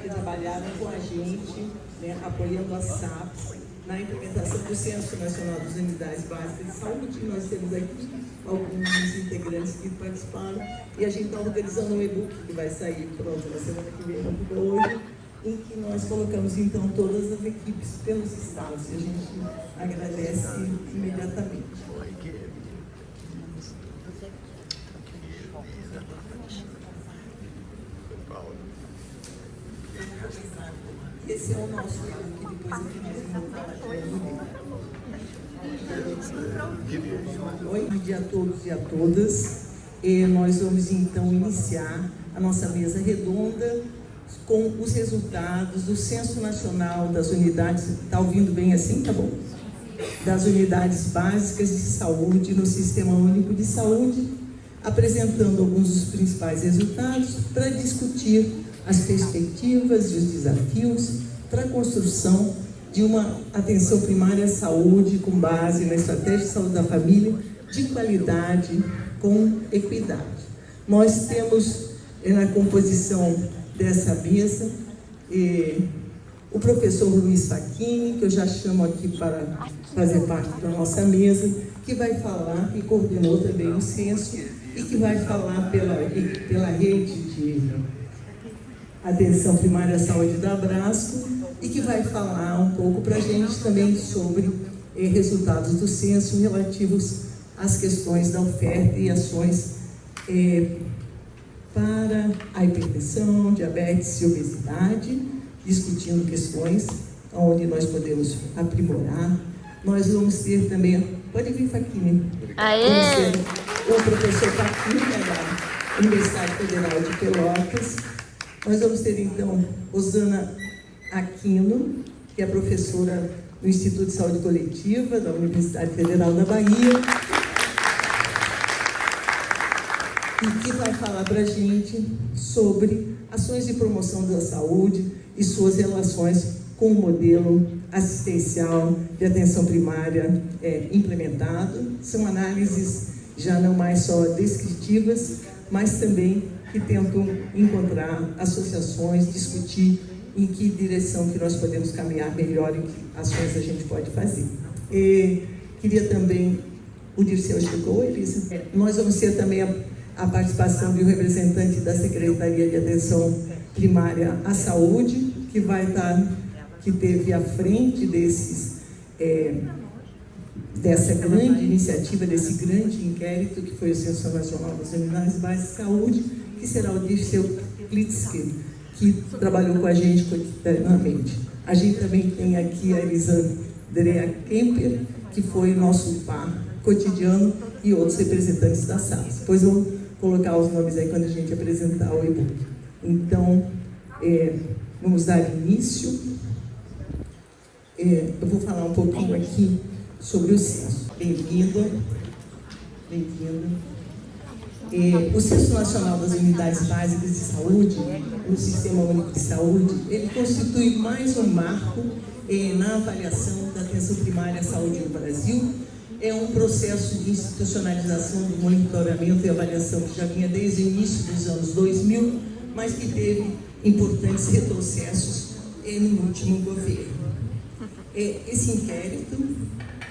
que trabalharam com a gente, né, apoiando a SAPS na implementação do Censo Nacional das Unidades Básicas de Saúde. Nós temos aqui alguns integrantes que participaram e a gente está organizando um e-book que vai sair pronto na semana que vem, hoje, em que nós colocamos então todas as equipes pelos estados e a gente agradece imediatamente. Esse é o nosso e-book, depois aqui nós vamos falar de Oi, bom dia a todos e a todas. Nós vamos então iniciar a nossa mesa redonda com os resultados do Censo Nacional das Unidades, está ouvindo bem assim? Tá bom? Das Unidades Básicas de Saúde no Sistema Único de Saúde, apresentando alguns dos principais resultados para discutir as perspectivas e os desafios para a construção de uma atenção primária à saúde com base na estratégia de saúde da família, de qualidade, com equidade. Nós temos na composição dessa mesa o professor Luiz Facchini, que eu já chamo aqui para fazer parte da nossa mesa, que vai falar, que coordenou também o censo e que vai falar pela rede de atenção primária à saúde da Abrasco e que vai falar um pouco para a gente também sobre resultados do censo relativos às questões da oferta e ações para a hipertensão, diabetes e obesidade, discutindo questões onde nós podemos aprimorar. Nós vamos ter também, pode vir, Facchini, vamos ter o professor Facchini da Universidade Federal de Pelotas. Nós vamos ter, então, Rosana Aquino, que é professora do Instituto de Saúde Coletiva da Universidade Federal da Bahia, e que vai falar para a gente sobre ações de promoção da saúde e suas relações com o modelo assistencial de atenção primária implementado. São análises já não mais só descritivas, mas também que tentam encontrar associações, discutir em que direção que nós podemos caminhar melhor e que ações a gente pode fazer. Queria também, o Dirceu chegou, Elisa? Nós vamos ter também a participação de um representante da Secretaria de Atenção Primária à Saúde, que vai estar, que teve à frente dessa grande iniciativa, desse grande inquérito que foi o Censo Nacional das Unidades Básicas de Saúde, que será o Dirceu Klitsky, que trabalhou com a gente cotidianamente. A gente também tem aqui a Elisandrea Kemper, que foi nosso par cotidiano, e outros representantes da SAPS. Depois vamos colocar os nomes aí quando a gente apresentar o e-book. Então, vamos dar início. Eu vou falar um pouquinho aqui sobre o censo. Bem-vinda. O Censo Nacional das Unidades Básicas de Saúde, no Sistema Único de Saúde, ele constitui mais um marco na avaliação da atenção primária à saúde no Brasil. É um processo de institucionalização do monitoramento e avaliação que já vinha desde o início dos anos 2000, mas que teve importantes retrocessos no último governo. Esse inquérito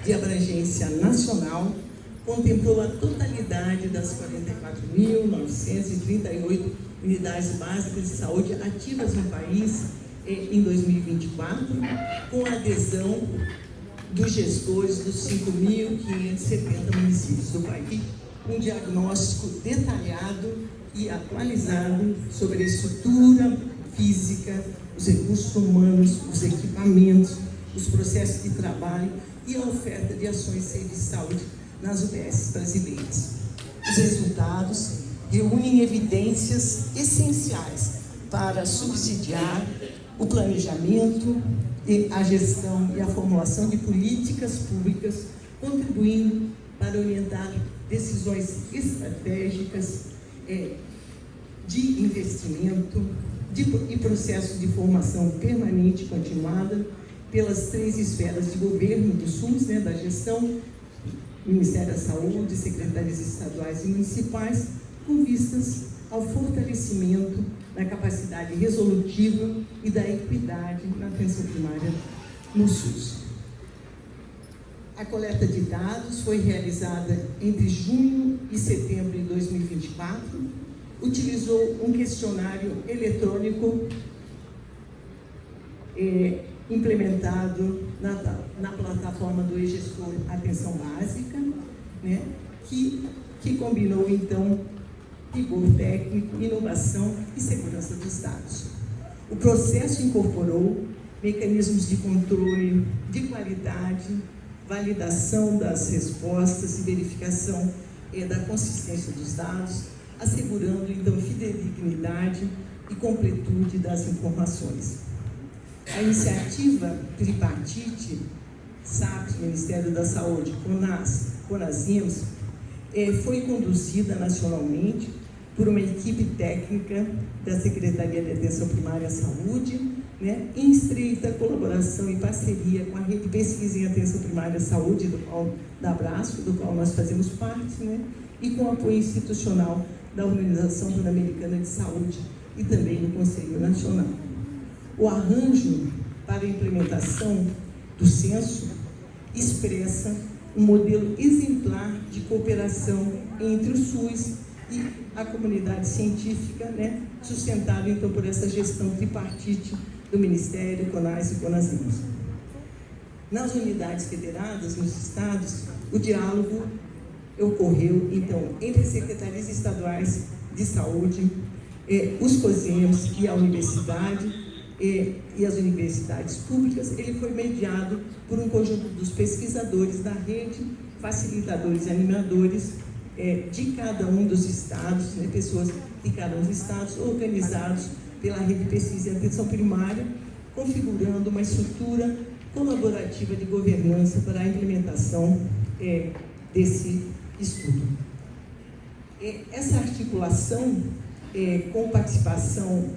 de abrangência nacional contemplou a totalidade das 44.938 unidades básicas de saúde ativas no país em 2024, com a adesão dos gestores dos 5.570 municípios do país, um diagnóstico detalhado e atualizado sobre a estrutura física, os recursos humanos, os equipamentos, os processos de trabalho e a oferta de ações de serviço de saúde nas UBSs brasileiras. Os resultados reúnem evidências essenciais para subsidiar o planejamento, a gestão e a formulação de políticas públicas, contribuindo para orientar decisões estratégicas de investimento e processo de formação permanente e continuada pelas 3 esferas de governo do SUS, da gestão, Ministério da Saúde, secretarias estaduais e municipais, com vistas ao fortalecimento da capacidade resolutiva e da equidade na atenção primária no SUS. A coleta de dados foi realizada entre junho e setembro de 2024, utilizou um questionário eletrônico implementado na plataforma do e-gestor Atenção Básica, né, que combinou, então, rigor técnico, inovação e segurança dos dados. O processo incorporou mecanismos de controle de qualidade, validação das respostas e verificação da consistência dos dados, assegurando, então, fidedignidade e completude das informações. A iniciativa tripartite, SAPS, Ministério da Saúde, CONASIMS, foi conduzida nacionalmente por uma equipe técnica da Secretaria de Atenção Primária à Saúde, né, em estreita colaboração e parceria com a Rede de Pesquisa em Atenção Primária à Saúde, da Abraço, do qual nós fazemos parte, né, e com apoio institucional da Organização Pan-Americana de Saúde e também do Conselho Nacional. O arranjo para a implementação do censo expressa um modelo exemplar de cooperação entre o SUS e a comunidade científica, né, sustentado, então, por essa gestão tripartite do Ministério, CONAS e CONASIMS. Nas unidades federadas, nos estados, o diálogo ocorreu, então, entre as secretarias estaduais de saúde, os COSEMs e a universidade, e as universidades públicas. Ele foi mediado por um conjunto dos pesquisadores da rede, facilitadores e animadores de cada um dos estados, né, pessoas de cada um dos estados, organizados pela Rede de Pesquisa e Atenção Primária, configurando uma estrutura colaborativa de governança para a implementação desse estudo. Essa articulação com participação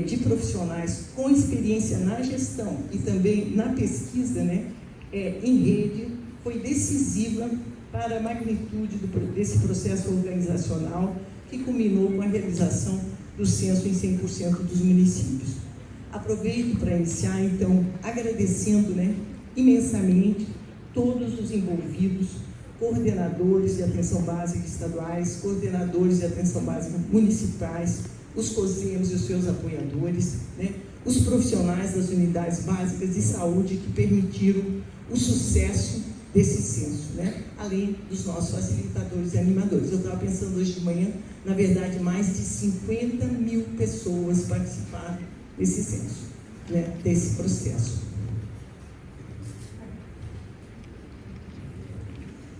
de profissionais com experiência na gestão e também na pesquisa, né, em rede, foi decisiva para a magnitude desse processo organizacional que culminou com a realização do censo em 100% dos municípios. Aproveito para iniciar, então, agradecendo, né, imensamente todos os envolvidos, coordenadores de atenção básica estaduais, coordenadores de atenção básica municipais, os COSEMs e os seus apoiadores, né, os profissionais das unidades básicas de saúde que permitiram o sucesso desse censo, né, além dos nossos facilitadores e animadores. Eu estava pensando hoje de manhã, na verdade, mais de 50 mil pessoas participaram desse censo, né, desse processo.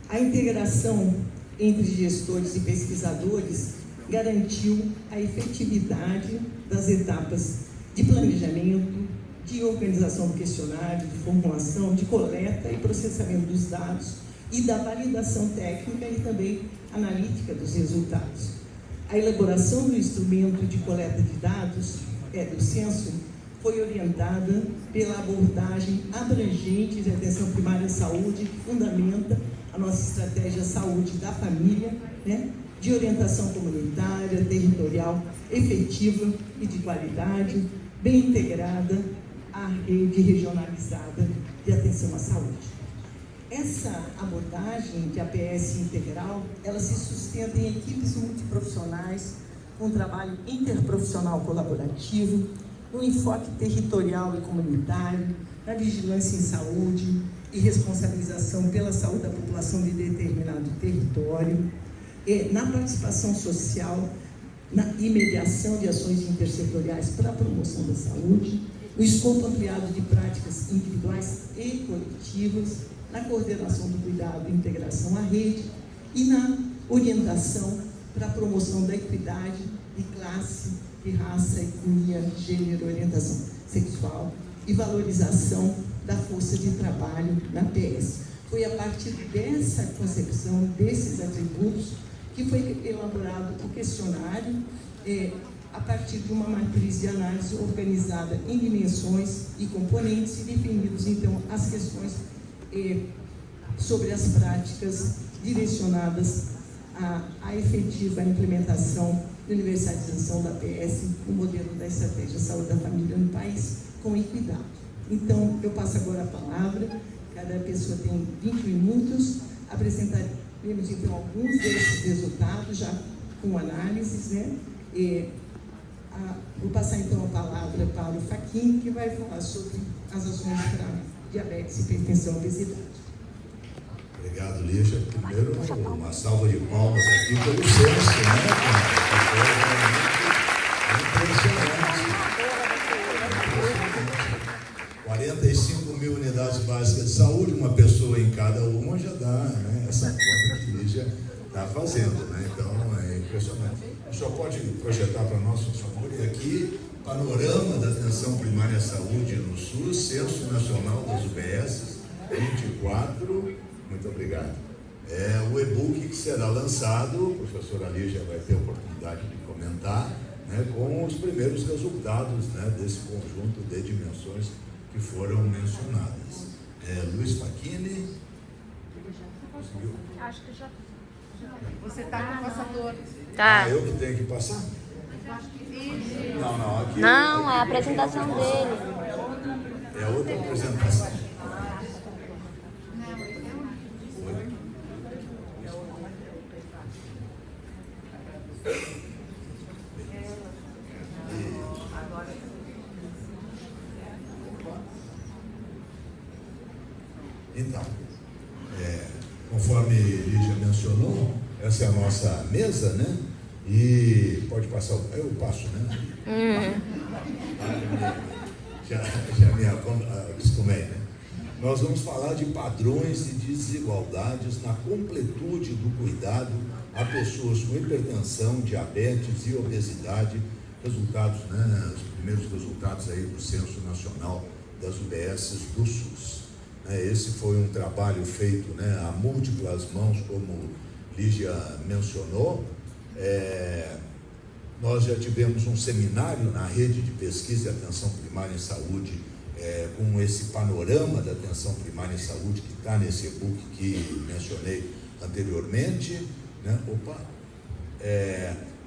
A integração entre gestores e pesquisadores garantiu a efetividade das etapas de planejamento, de organização do questionário, de formulação, de coleta e processamento dos dados e da validação técnica e também analítica dos resultados. A elaboração do instrumento de coleta de dados do censo foi orientada pela abordagem abrangente de atenção primária à saúde, que fundamenta a nossa estratégia saúde da família, né, de orientação comunitária, territorial, efetiva e de qualidade, bem integrada à rede regionalizada de atenção à saúde. Essa abordagem de APS integral, ela se sustenta em equipes multiprofissionais, com um trabalho interprofissional colaborativo, no enfoque territorial e comunitário, na vigilância em saúde e responsabilização pela saúde da população de determinado território, na participação social e mediação de ações intersetoriais para a promoção da saúde, no escopo ampliado de práticas individuais e coletivas, na coordenação do cuidado e integração à rede e na orientação para a promoção da equidade de classe, de raça, etnia, gênero, orientação sexual e valorização da força de trabalho na PS. Foi a partir dessa concepção, desses atributos, que foi elaborado o questionário a partir de uma matriz de análise organizada em dimensões e componentes e definidos, então, as questões sobre as práticas direcionadas a efetiva implementação e universalização da PS, o modelo da estratégia de saúde da família no país, com equidade. Então, eu passo agora a palavra, cada pessoa tem 20 minutos, apresentaremos então alguns desses resultados, já com análises, né? Vou passar então a palavra para o Fachin, que vai falar sobre as ações para diabetes, hipertensão e obesidade. Obrigado, Lígia. Primeiro, uma salva de palmas aqui pelo censo, né? Impressionante. 45 mil unidades básicas de saúde, uma pessoa em cada uma já dá, né? Essa conta que Lígia está fazendo, né? Então, é impressionante. O senhor pode projetar para nós, por favor, e aqui, panorama da atenção primária à saúde no SUS, Censo Nacional das UBS, 24, muito obrigado. O e-book que será lançado, a professora Lígia vai ter a oportunidade de comentar, né, com os primeiros resultados, né, desse conjunto de dimensões que foram mencionadas. Luiz Fachin. Acho que já. Você está com o passador. Tá. Eu que tenho que passar? Não, aqui. Não, é a apresentação dele. É outra apresentação. Então, conforme Lígia mencionou, essa é a nossa mesa, né? E pode passar, eu passo, né? Já me acostumei, né? Nós vamos falar de padrões e desigualdades na completude do cuidado a pessoas com hipertensão, diabetes e obesidade, resultados, né? Os primeiros resultados aí do Censo Nacional das UBS do SUS. Esse foi um trabalho feito, né, a múltiplas mãos, como Lígia mencionou. Nós já tivemos um seminário na rede de pesquisa e atenção primária em saúde, com esse panorama da atenção primária em saúde que está nesse e-book que mencionei anteriormente, né?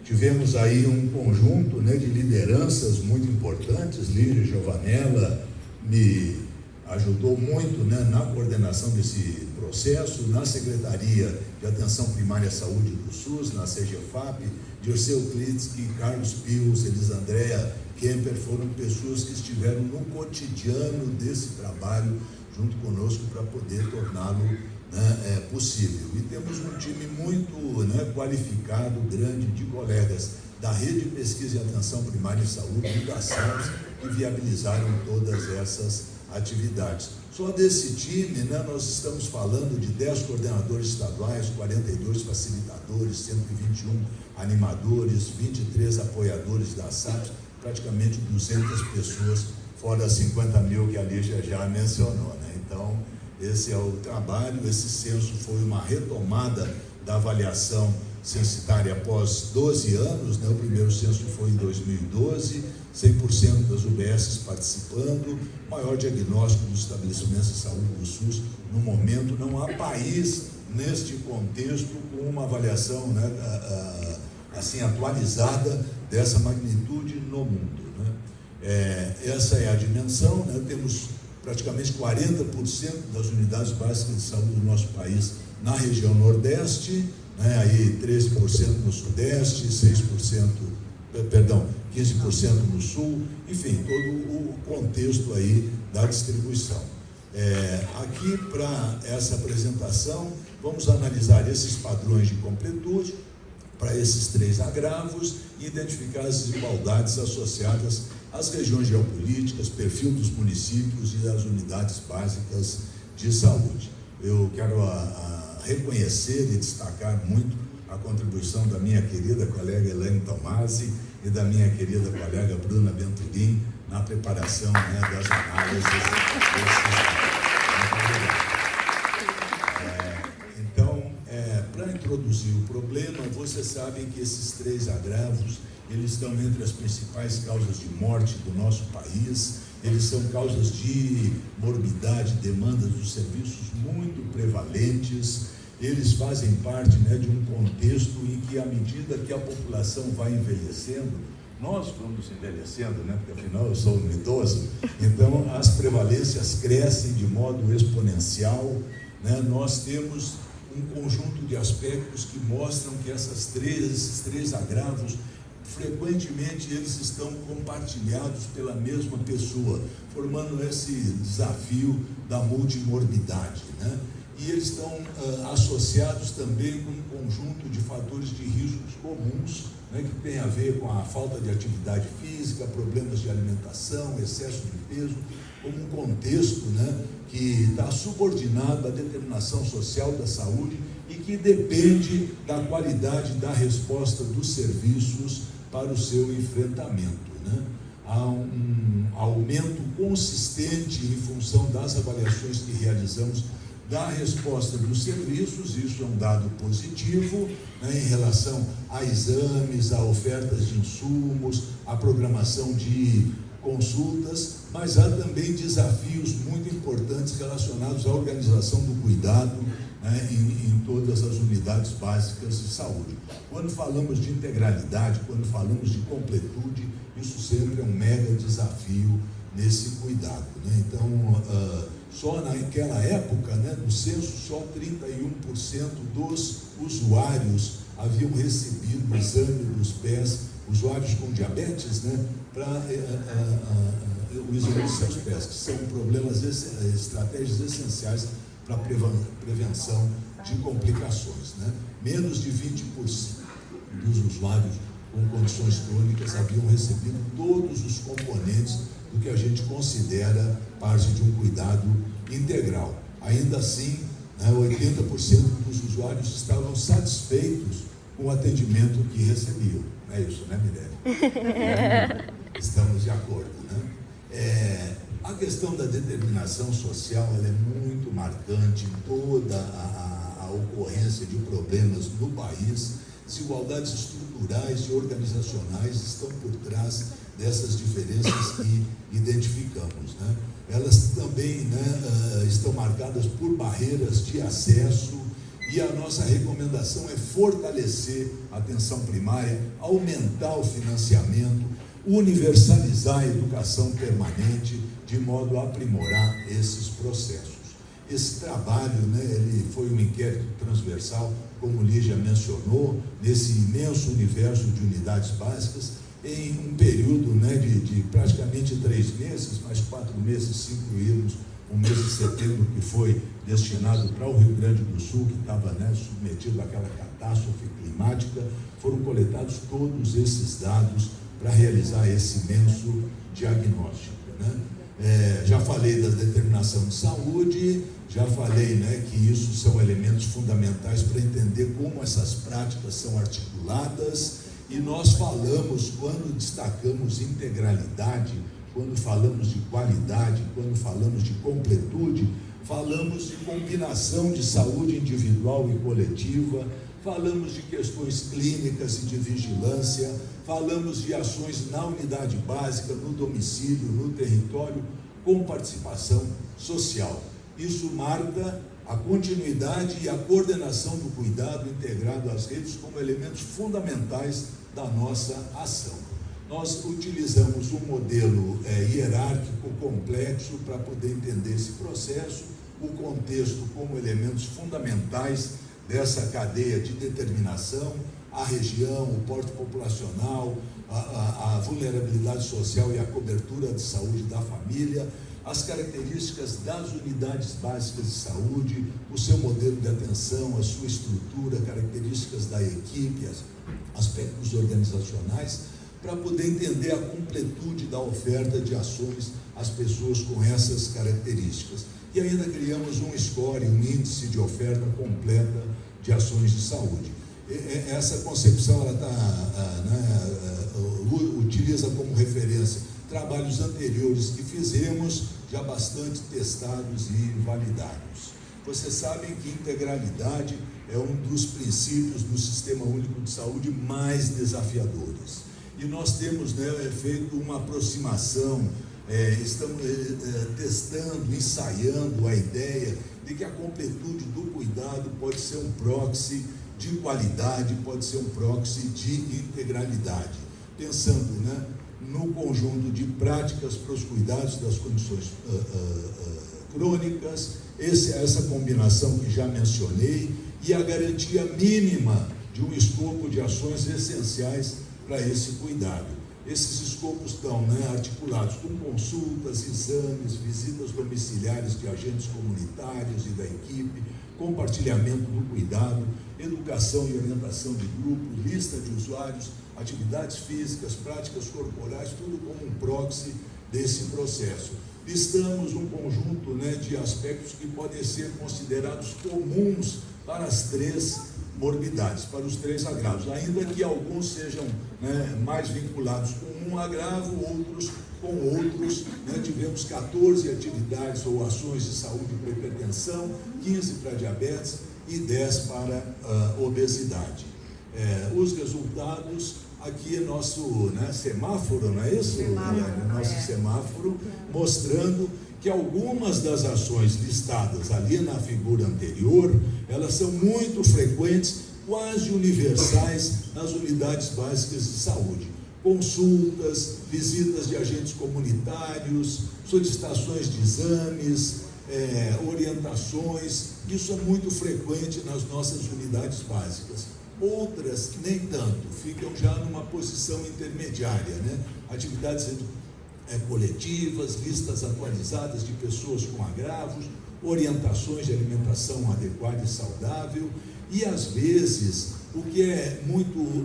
Tivemos aí um conjunto, né, de lideranças muito importantes. Lígia Giovanella me ajudou muito, né, na coordenação desse processo, na Secretaria de Atenção Primária à Saúde do SUS, na CGFAP, Dirceu Klitsky, Carlos Pius, Elisandréia Kemper, foram pessoas que estiveram no cotidiano desse trabalho junto conosco para poder torná-lo, né, possível. E temos um time muito, né, qualificado, grande, de colegas da Rede de Pesquisa e Atenção Primária em Saúde e da SAPS, que viabilizaram todas essas atividades. Só desse time, né, nós estamos falando de 10 coordenadores estaduais, 42 facilitadores, 121 animadores, 23 apoiadores da SAPS, praticamente 200 pessoas, fora 50 mil que a Lígia já mencionou, né? Então, esse é o trabalho. Esse censo foi uma retomada da avaliação censitária após 12 anos, né? O primeiro censo foi em 2012, 100% das UBS participando, maior diagnóstico dos estabelecimentos de saúde do SUS. No momento, não há país neste contexto com uma avaliação, né, assim, atualizada dessa magnitude no mundo, né? Essa é a dimensão, né? Temos praticamente 40% das unidades básicas de saúde do nosso país na região Nordeste, né? Aí 13% no Sudeste, 15% no Sul, enfim, todo o contexto aí da distribuição. Aqui, para essa apresentação, vamos analisar esses padrões de completude para esses 3 agravos e identificar as desigualdades associadas às regiões geopolíticas, perfil dos municípios e das unidades básicas de saúde. Eu quero reconhecer e destacar muito a contribuição da minha querida colega Elaine Tomasi e da minha querida colega Bruna Venturim na preparação, né, das análises. Então, para introduzir o problema, vocês sabem que esses 3 agravos, eles estão entre as principais causas de morte do nosso país. Eles são causas de morbidade, demandas dos serviços muito prevalentes. eles fazem parte, né, de um contexto em que, à medida que a população vai envelhecendo, nós vamos envelhecendo, né, porque afinal eu sou um idoso, então as prevalências crescem de modo exponencial, né? Nós temos um conjunto de aspectos que mostram que esses três agravos, frequentemente eles estão compartilhados pela mesma pessoa, formando esse desafio da multimorbidade, né? E eles estão associados também com um conjunto de fatores de riscos comuns, né, que tem a ver com a falta de atividade física, problemas de alimentação, excesso de peso, como um contexto, né, que está subordinado à determinação social da saúde e que depende da qualidade da resposta dos serviços para o seu enfrentamento, né? Há um aumento consistente em função das avaliações que realizamos da resposta dos serviços. Isso é um dado positivo, né, em relação a exames, a ofertas de insumos, a programação de consultas, mas há também desafios muito importantes relacionados à organização do cuidado, né, em todas as unidades básicas de saúde. Quando falamos de integralidade, quando falamos de completude, isso sempre é um mega desafio nesse cuidado, né? Então, só naquela época, né, no censo, só 31% dos usuários haviam recebido o exame dos pés, usuários com diabetes, né, para o exame dos seus pés, que são estratégias essenciais para a prevenção de complicações, né? Menos de 20% dos usuários com condições crônicas haviam recebido todos os componentes do que a gente considera parte de um cuidado integral. Ainda assim, né, 80% dos usuários estavam satisfeitos com o atendimento que recebiam. É isso, né, Mirelle? Estamos de acordo, né? A questão da determinação social, ela é muito marcante em toda a ocorrência de problemas no país. Desigualdades estruturais e organizacionais estão por trás dessas diferenças que identificamos, né? Elas também, né, estão marcadas por barreiras de acesso, e a nossa recomendação é fortalecer a atenção primária, aumentar o financiamento, universalizar a educação permanente, de modo a aprimorar esses processos. Esse trabalho, né, ele foi um inquérito transversal, como Lígia mencionou, nesse imenso universo de unidades básicas, em um período, né, de praticamente 3 meses, mais 4 meses, se incluirmos o mês de setembro, que foi destinado para o Rio Grande do Sul, que estava, né, submetido àquela catástrofe climática. Foram coletados todos esses dados para realizar esse imenso diagnóstico, né? Já falei da determinação de saúde, já falei, né, que isso são elementos fundamentais para entender como essas práticas são articuladas, e nós falamos, quando destacamos integralidade, quando falamos de qualidade, quando falamos de completude, falamos de combinação de saúde individual e coletiva, falamos de questões clínicas e de vigilância, falamos de ações na unidade básica, no domicílio, no território, com participação social. Isso marca a continuidade e a coordenação do cuidado integrado às redes como elementos fundamentais da nossa ação. Nós utilizamos um modelo hierárquico complexo para poder entender esse processo, o contexto como elementos fundamentais dessa cadeia de determinação, a região, o porte populacional, a vulnerabilidade social e a cobertura de saúde da família, as características das unidades básicas de saúde, o seu modelo de atenção, a sua estrutura, características da equipe, aspectos organizacionais, para poder entender a completude da oferta de ações às pessoas com essas características. E ainda criamos um score, um índice de oferta completa de ações de saúde. Essa concepção, utiliza como referência trabalhos anteriores que fizemos, já bastante testados e validados. Vocês sabem que integralidade é um dos princípios do Sistema Único de Saúde mais desafiadores. E nós temos, né, feito uma aproximação estamos testando, ensaiando a ideia de que a completude do cuidado pode ser um proxy de qualidade, pode ser um proxy de integralidade, pensando, né, no conjunto de práticas para os cuidados das condições crônicas, essa combinação que já mencionei, e a garantia mínima de um escopo de ações essenciais para esse cuidado. Esses escopos estão, né, articulados com consultas, exames, visitas domiciliares de agentes comunitários e da equipe, compartilhamento do cuidado, educação e orientação de grupo, lista de usuários, atividades físicas, práticas corporais, tudo como um proxy desse processo. Listamos um conjunto, né, de aspectos que podem ser considerados comuns para as três morbidades, para os três agravos, ainda que alguns sejam, né, mais vinculados com um agravo, outros com outros, né? Tivemos 14 atividades ou ações de saúde para hipertensão, 15 para diabetes e 10 para obesidade. Os resultados, aqui é nosso, né, semáforo, não é isso? Nosso semáforo, mostrando que algumas das ações listadas ali na figura anterior, elas são muito frequentes, quase universais nas unidades básicas de saúde. Consultas, visitas de agentes comunitários, solicitações de exames, orientações, isso é muito frequente nas nossas unidades básicas. Outras, nem tanto, ficam já numa posição intermediária, né? Atividades coletivas, listas atualizadas de pessoas com agravos, orientações de alimentação adequada e saudável, e às vezes o que é muito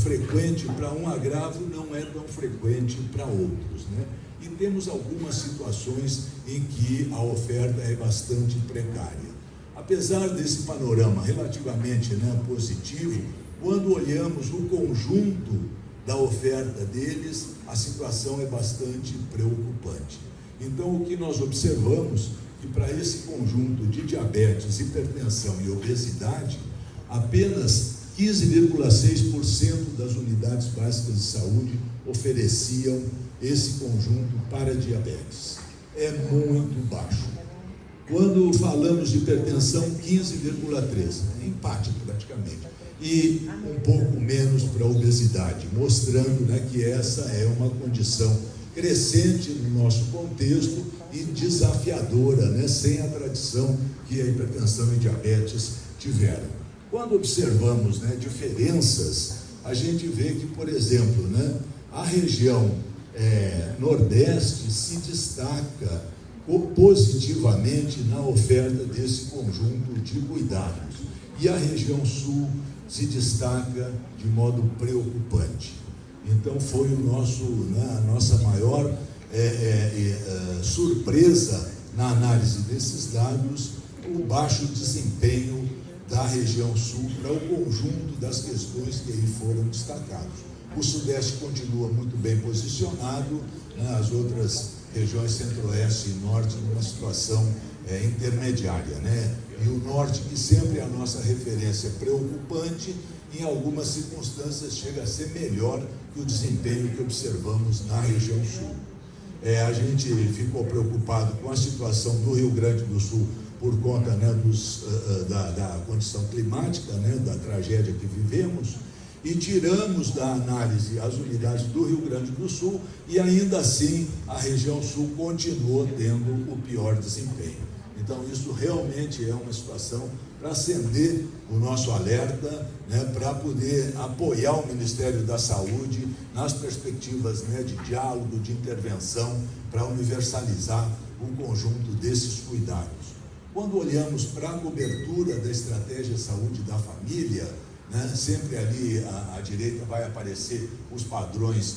frequente para um agravo não é tão frequente para outros, né? E temos algumas situações em que a oferta é bastante precária. Apesar desse panorama relativamente, né, positivo, quando olhamos o conjunto da oferta deles, a situação é bastante preocupante. Então, o que nós observamos que para esse conjunto de diabetes, hipertensão e obesidade, apenas 15,6% das unidades básicas de saúde ofereciam esse conjunto para diabetes. É muito baixo. Quando falamos de hipertensão, 15,3%, empate praticamente. E um pouco menos para a obesidade, mostrando, né, que essa é uma condição crescente no nosso contexto e desafiadora, né, sem a tradição que a hipertensão e diabetes tiveram. Quando observamos, né, diferenças, a gente vê que, por exemplo, né, a região Nordeste se destaca positivamente na oferta desse conjunto de cuidados, e a região Sul se destaca de modo preocupante. Então foi a nossa maior surpresa na análise desses dados, o baixo desempenho da região Sul para o conjunto das questões que aí foram destacadas. O Sudeste continua muito bem posicionado, né, as outras regiões Centro-Oeste e Norte numa situação intermediária, né? E o Norte, que sempre é a nossa referência preocupante, em algumas circunstâncias chega a ser melhor que o desempenho que observamos na região Sul. A gente ficou preocupado com a situação do Rio Grande do Sul por conta, né, da condição climática, né, da tragédia que vivemos, e tiramos da análise as unidades do Rio Grande do Sul, e ainda assim a região Sul continuou tendo o pior desempenho. Então isso realmente é uma situação para acender o nosso alerta, né, para poder apoiar o Ministério da Saúde nas perspectivas, né, de diálogo, de intervenção, para universalizar o conjunto desses cuidados. Quando olhamos para a cobertura da estratégia saúde da família, né, sempre ali à direita vai aparecer os padrões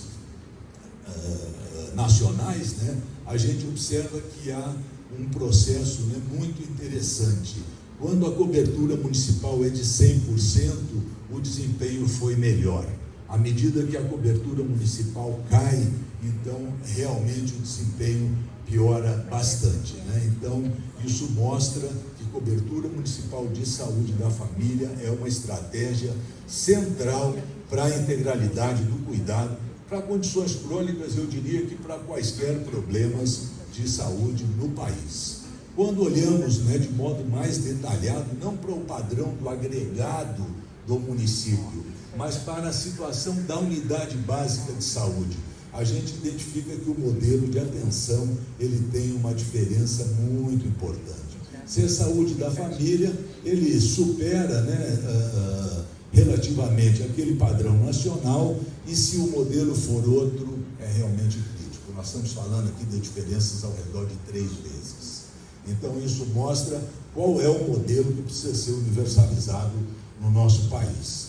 nacionais, né, a gente observa que há um processo, né, muito interessante. Quando a cobertura municipal é de 100%, o desempenho foi melhor. À medida que a cobertura municipal cai, então realmente o desempenho piora bastante, né? Então isso mostra que cobertura municipal de saúde da família é uma estratégia central para a integralidade do cuidado Para condições crônicas, eu diria que para quaisquer problemas de saúde no país. Quando olhamos, né, de modo mais detalhado, não para o padrão do agregado do município, mas para a situação da unidade básica de saúde, a gente identifica que o modelo de atenção ele tem uma diferença muito importante. Se a saúde da família, ele supera, né, relativamente aquele padrão nacional, e se o modelo for outro, é realmente crítico. Nós estamos falando aqui de diferenças ao redor de 3 vezes. Então isso mostra qual é o modelo que precisa ser universalizado no nosso país.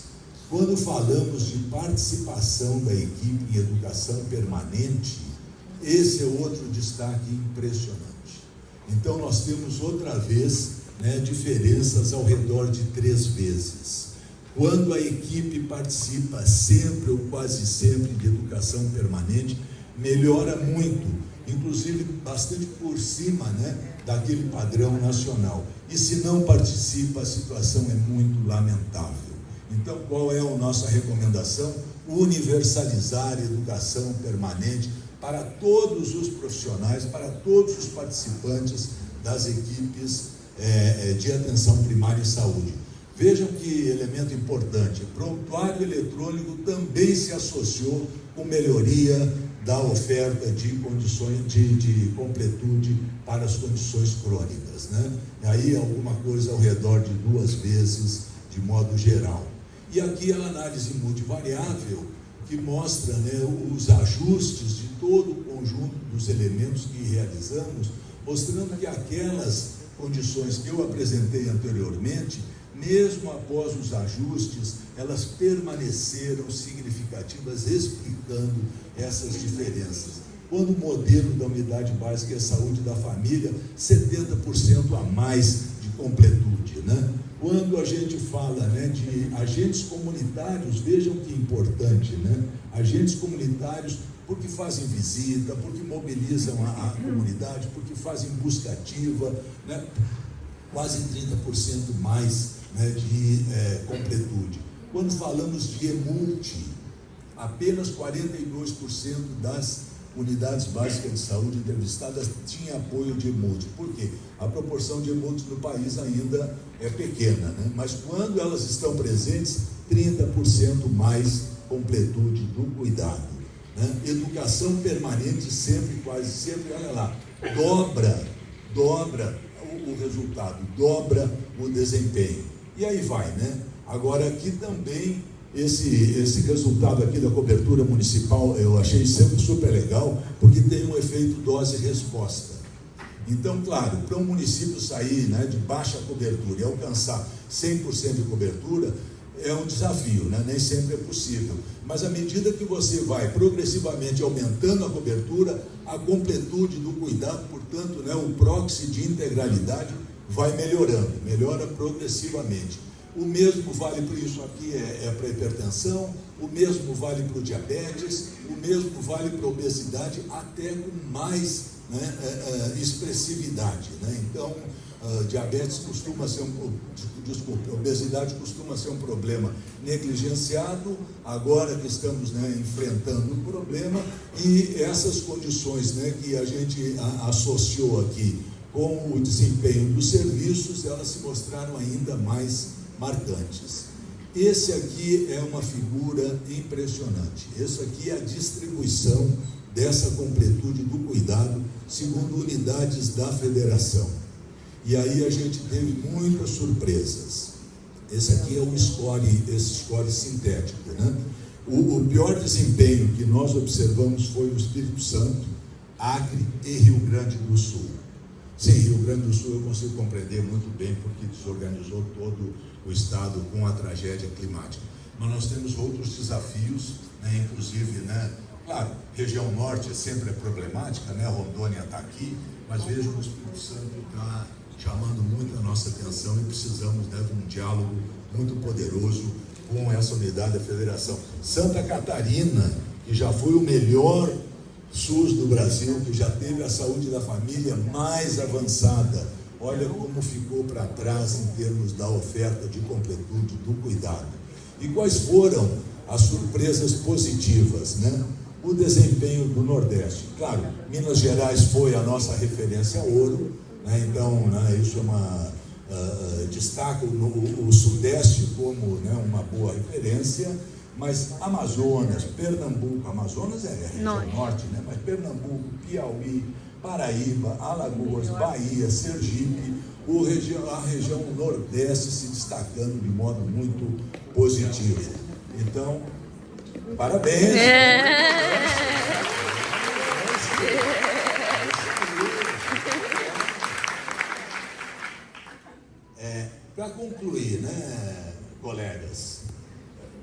Quando falamos de participação da equipe em educação permanente, esse é outro destaque impressionante. Então nós temos outra vez, né, diferenças ao redor de 3 vezes. Quando a equipe participa sempre ou quase sempre de educação permanente, melhora muito, inclusive bastante por cima, né, daquele padrão nacional. E se não participa, a situação é muito lamentável. Então, qual é a nossa recomendação? Universalizar a educação permanente para todos os profissionais, para todos os participantes das equipes de atenção primária e saúde. Vejam que elemento importante, prontuário eletrônico também se associou com melhoria da oferta de condições de completude para as condições crônicas, né? Aí alguma coisa ao redor de 2 vezes, de modo geral. E aqui a análise multivariável, que mostra, né, os ajustes de todo o conjunto dos elementos que realizamos, mostrando que aquelas condições que eu apresentei anteriormente, mesmo após os ajustes, elas permaneceram significativas, explicando essas diferenças. Quando o modelo da unidade básica é saúde da família, 70% a mais de completude, né? Quando a gente fala, né, de agentes comunitários, vejam que importante, né? Agentes comunitários, porque fazem visita, porque mobilizam a comunidade, porque fazem busca ativa, né? Quase 30% mais, né, de completude. Quando falamos de EMULT, apenas 42% das unidades básicas de saúde entrevistadas tinha apoio de EMULT. Por quê? A proporção de EMULT no país ainda é pequena, né? Mas quando elas estão presentes, 30% mais completude do cuidado, né? Educação permanente sempre, quase sempre, olha lá, dobra o resultado, dobra o desempenho. E aí vai, né? Agora aqui também, esse resultado aqui da cobertura municipal, eu achei sempre super legal, porque tem um efeito dose-resposta. Então, claro, para um município sair, né, de baixa cobertura e alcançar 100% de cobertura, é um desafio, né? Nem sempre é possível. Mas à medida que você vai progressivamente aumentando a cobertura, a completude do cuidado, portanto, né, o proxy de integralidade vai melhorando, melhora progressivamente. O mesmo vale para isso aqui, para a hipertensão, o mesmo vale para o diabetes, o mesmo vale para a obesidade, até com mais, né, expressividade, né? Então, diabetes costuma ser obesidade costuma ser um problema negligenciado, agora que estamos, né, enfrentando um problema, e essas condições, né, que a gente associou aqui com o desempenho dos serviços, elas se mostraram ainda mais marcantes. Esse aqui é uma figura impressionante. Esse aqui é a distribuição dessa completude do cuidado segundo unidades da federação. E aí a gente teve muitas surpresas. Esse aqui é esse score sintético, né? O pior desempenho que nós observamos foi o Espírito Santo, Acre e Rio Grande do Sul. Sim, Rio Grande do Sul eu consigo compreender muito bem, porque desorganizou todo o estado com a tragédia climática. Mas nós temos outros desafios, né? Inclusive, né? Claro, região norte sempre é problemática, né? Rondônia está aqui, mas vejo que o Espírito Santo está chamando muito a nossa atenção e precisamos, né, de um diálogo muito poderoso com essa unidade da federação. Santa Catarina, que já foi o melhor SUS do Brasil, que já teve a saúde da família mais avançada, olha como ficou para trás em termos da oferta de completude do cuidado. E quais foram as surpresas positivas, né? o desempenho do Nordeste. Claro, Minas Gerais foi a nossa referência ouro, né? Então, né, isso é destaca o Sudeste como, né, uma boa referência, mas Amazonas, Pernambuco, Amazonas é a região norte, né? Mas Pernambuco, Piauí, Paraíba, Alagoas, Bahia, Sergipe, a região Nordeste se destacando de modo muito positivo. Então, parabéns! Para concluir, né, colegas,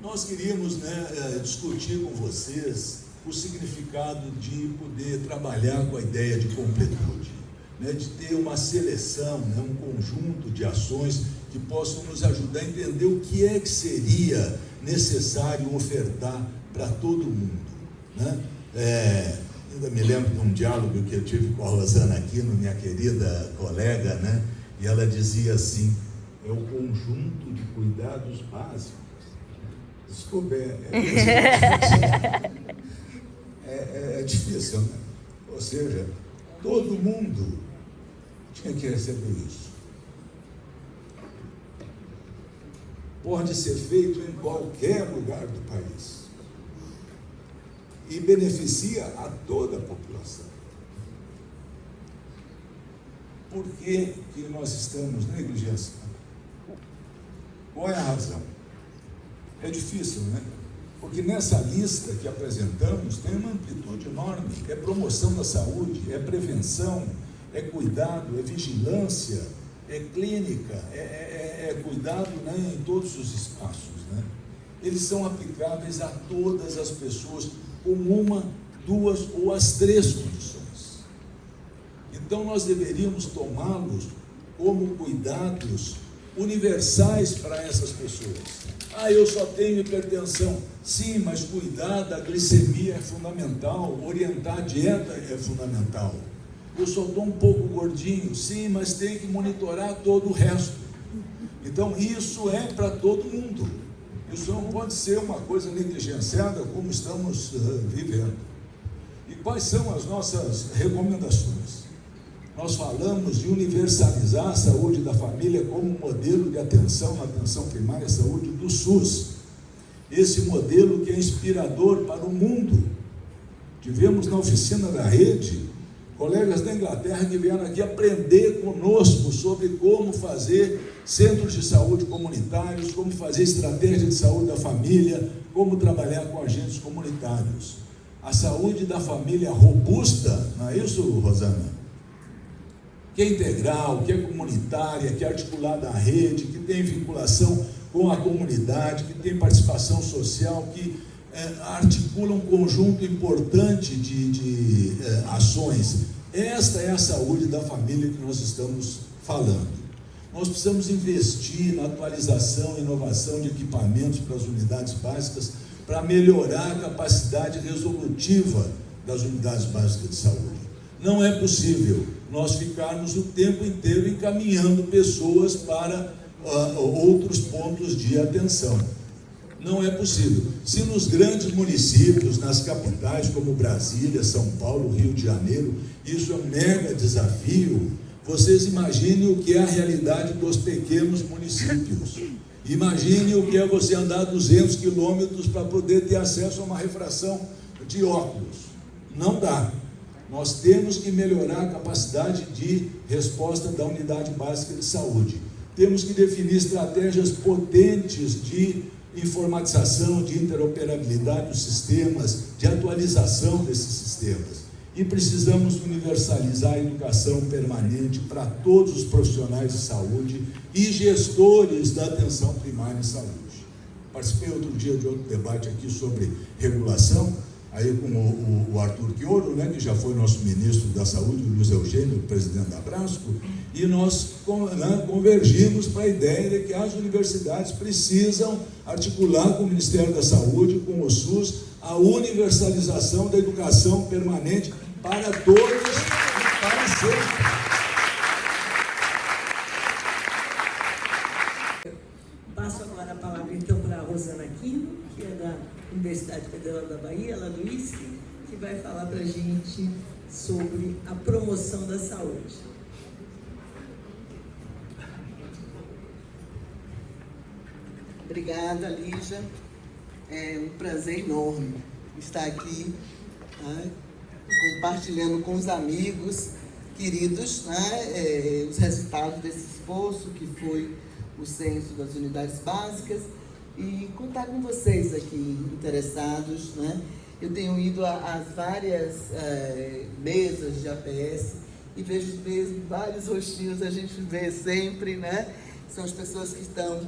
nós queríamos, né, discutir com vocês o significado de poder trabalhar com a ideia de completude, né, de ter uma seleção, né, um conjunto de ações que possam nos ajudar a entender o que é que seria necessário ofertar para todo mundo, né? Ainda me lembro de um diálogo que eu tive com a Rosana Aquino, minha querida colega, né? E ela dizia assim: é o conjunto de cuidados básicos. Desculpe, é difícil, né? Ou seja, todo mundo tinha que receber isso. Pode ser feito em qualquer lugar do país e beneficia a toda a população. Por que nós estamos negligenciando? Qual é a razão? É difícil, né? Porque nessa lista que apresentamos tem uma amplitude enorme. É promoção da saúde, é prevenção, é cuidado, é vigilância, é clínica, é cuidado, né, em todos os espaços, né? Eles são aplicáveis a todas as pessoas com uma, duas ou as três condições. Então nós deveríamos tomá-los como cuidados universais para essas pessoas. Eu só tenho hipertensão. Sim, mas cuidar da glicemia é fundamental, orientar a dieta é fundamental. Eu só estou um pouco gordinho. Sim, mas tem que monitorar todo o resto. Então isso é para todo mundo. Isso não pode ser uma coisa negligenciada como estamos vivendo. E quais são as nossas recomendações? Nós falamos de universalizar a saúde da família como modelo de atenção na atenção primária à saúde do SUS. Esse modelo que é inspirador para o mundo. Tivemos na oficina da rede colegas da Inglaterra que vieram aqui aprender conosco sobre como fazer centros de saúde comunitários, como fazer estratégia de saúde da família, como trabalhar com agentes comunitários. A saúde da família robusta, não é isso, Rosana? Que é integral, que é comunitária, que é articulada à rede, que tem vinculação com a comunidade, que tem participação social, que articula um conjunto importante de ações. Esta é a saúde da família que nós estamos falando. Nós precisamos investir na atualização e inovação de equipamentos para as unidades básicas para melhorar a capacidade resolutiva das unidades básicas de saúde. Não é possível nós ficarmos o tempo inteiro encaminhando pessoas para outros pontos de atenção. Não é possível. Se nos grandes municípios, nas capitais como Brasília, São Paulo, Rio de Janeiro, isso é um mega desafio, vocês imaginem o que é a realidade dos pequenos municípios. Imagine o que é você andar 200 quilômetros para poder ter acesso a uma refração de óculos. Não dá. Nós temos que melhorar a capacidade de resposta da unidade básica de saúde. Temos que definir estratégias potentes de informatização, de interoperabilidade dos sistemas, de atualização desses sistemas. E precisamos universalizar a educação permanente para todos os profissionais de saúde e gestores da atenção primária em saúde. Participei outro dia de outro debate aqui sobre regulação, aí com o Arthur Chioro, né, que já foi nosso ministro da Saúde, o Luiz Eugênio, presidente da Abrasco, e nós convergimos para a ideia de que as universidades precisam articular com o Ministério da Saúde, com o SUS, a universalização da educação permanente para todos e para sempre. Passo agora a palavra então para a Rosana Aquino, que é da Universidade Federal da Bahia, lá no ISC, que vai falar para a gente sobre a promoção da saúde. Obrigada, Lígia. É um prazer enorme estar aqui, né, compartilhando com os amigos queridos, né, os resultados desse esforço que foi o Censo das Unidades Básicas e contar com vocês aqui interessados, né? Eu tenho ido às várias mesas de APS e vejo mesmo vários rostinhos, a gente vê sempre, né? São as pessoas que estão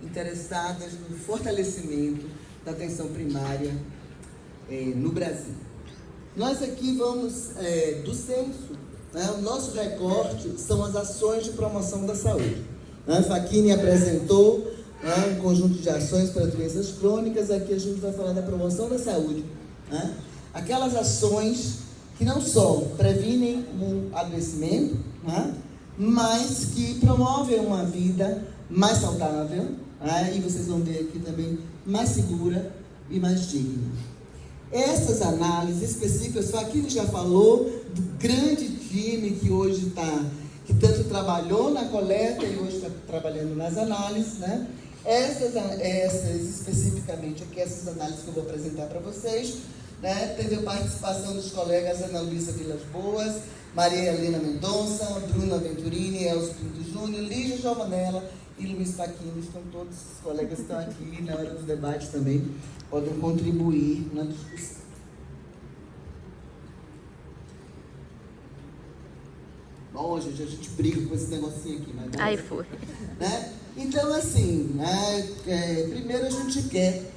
interessadas no fortalecimento da atenção primária no Brasil. Nós aqui vamos do censo, né? O nosso recorte são as ações de promoção da saúde. A Facchini apresentou um conjunto de ações para doenças crônicas, aqui a gente vai falar da promoção da saúde. Né? Aquelas ações que não só previnem o adoecimento, né? Mas que promovem uma vida mais saudável, e vocês vão ver aqui também, mais segura e mais digna. Essas análises específicas, Facchini já falou do grande time que hoje está, que tanto trabalhou na coleta e hoje está trabalhando nas análises, né? Essas especificamente aqui, essas análises que eu vou apresentar para vocês, né? Teve a participação dos colegas Ana Luísa Vilas Boas, Maria Helena Mendonça, Bruna Venturini, Elcio Pinto Júnior, Lígia Giovanella e Luiz Facchini. Estão todos os colegas que estão aqui na hora dos debates também, podem contribuir na discussão. Bom, gente, a gente briga com esse negocinho aqui, mas... Aí foi. Né? Então, assim, primeiro a gente quer,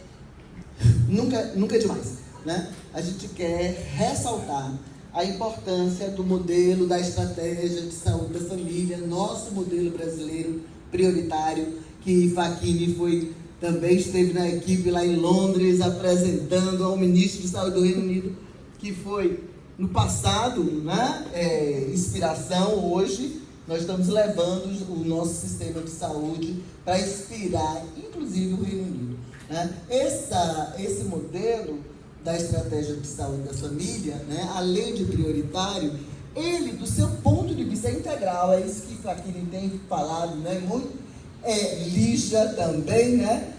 nunca é demais, né? A gente quer ressaltar a importância do modelo, da estratégia de saúde da família, nosso modelo brasileiro prioritário, que Facchini também esteve na equipe lá em Londres, apresentando ao ministro de Saúde do Reino Unido, que foi, no passado, né, inspiração. Hoje, nós estamos levando o nosso sistema de saúde para inspirar, inclusive, o Reino Unido. Né? Esse modelo da estratégia de saúde da família, né, além de prioritário, ele, do seu ponto de vista integral, é isso que Facchini tem falado, né, muito, Lígia também, né,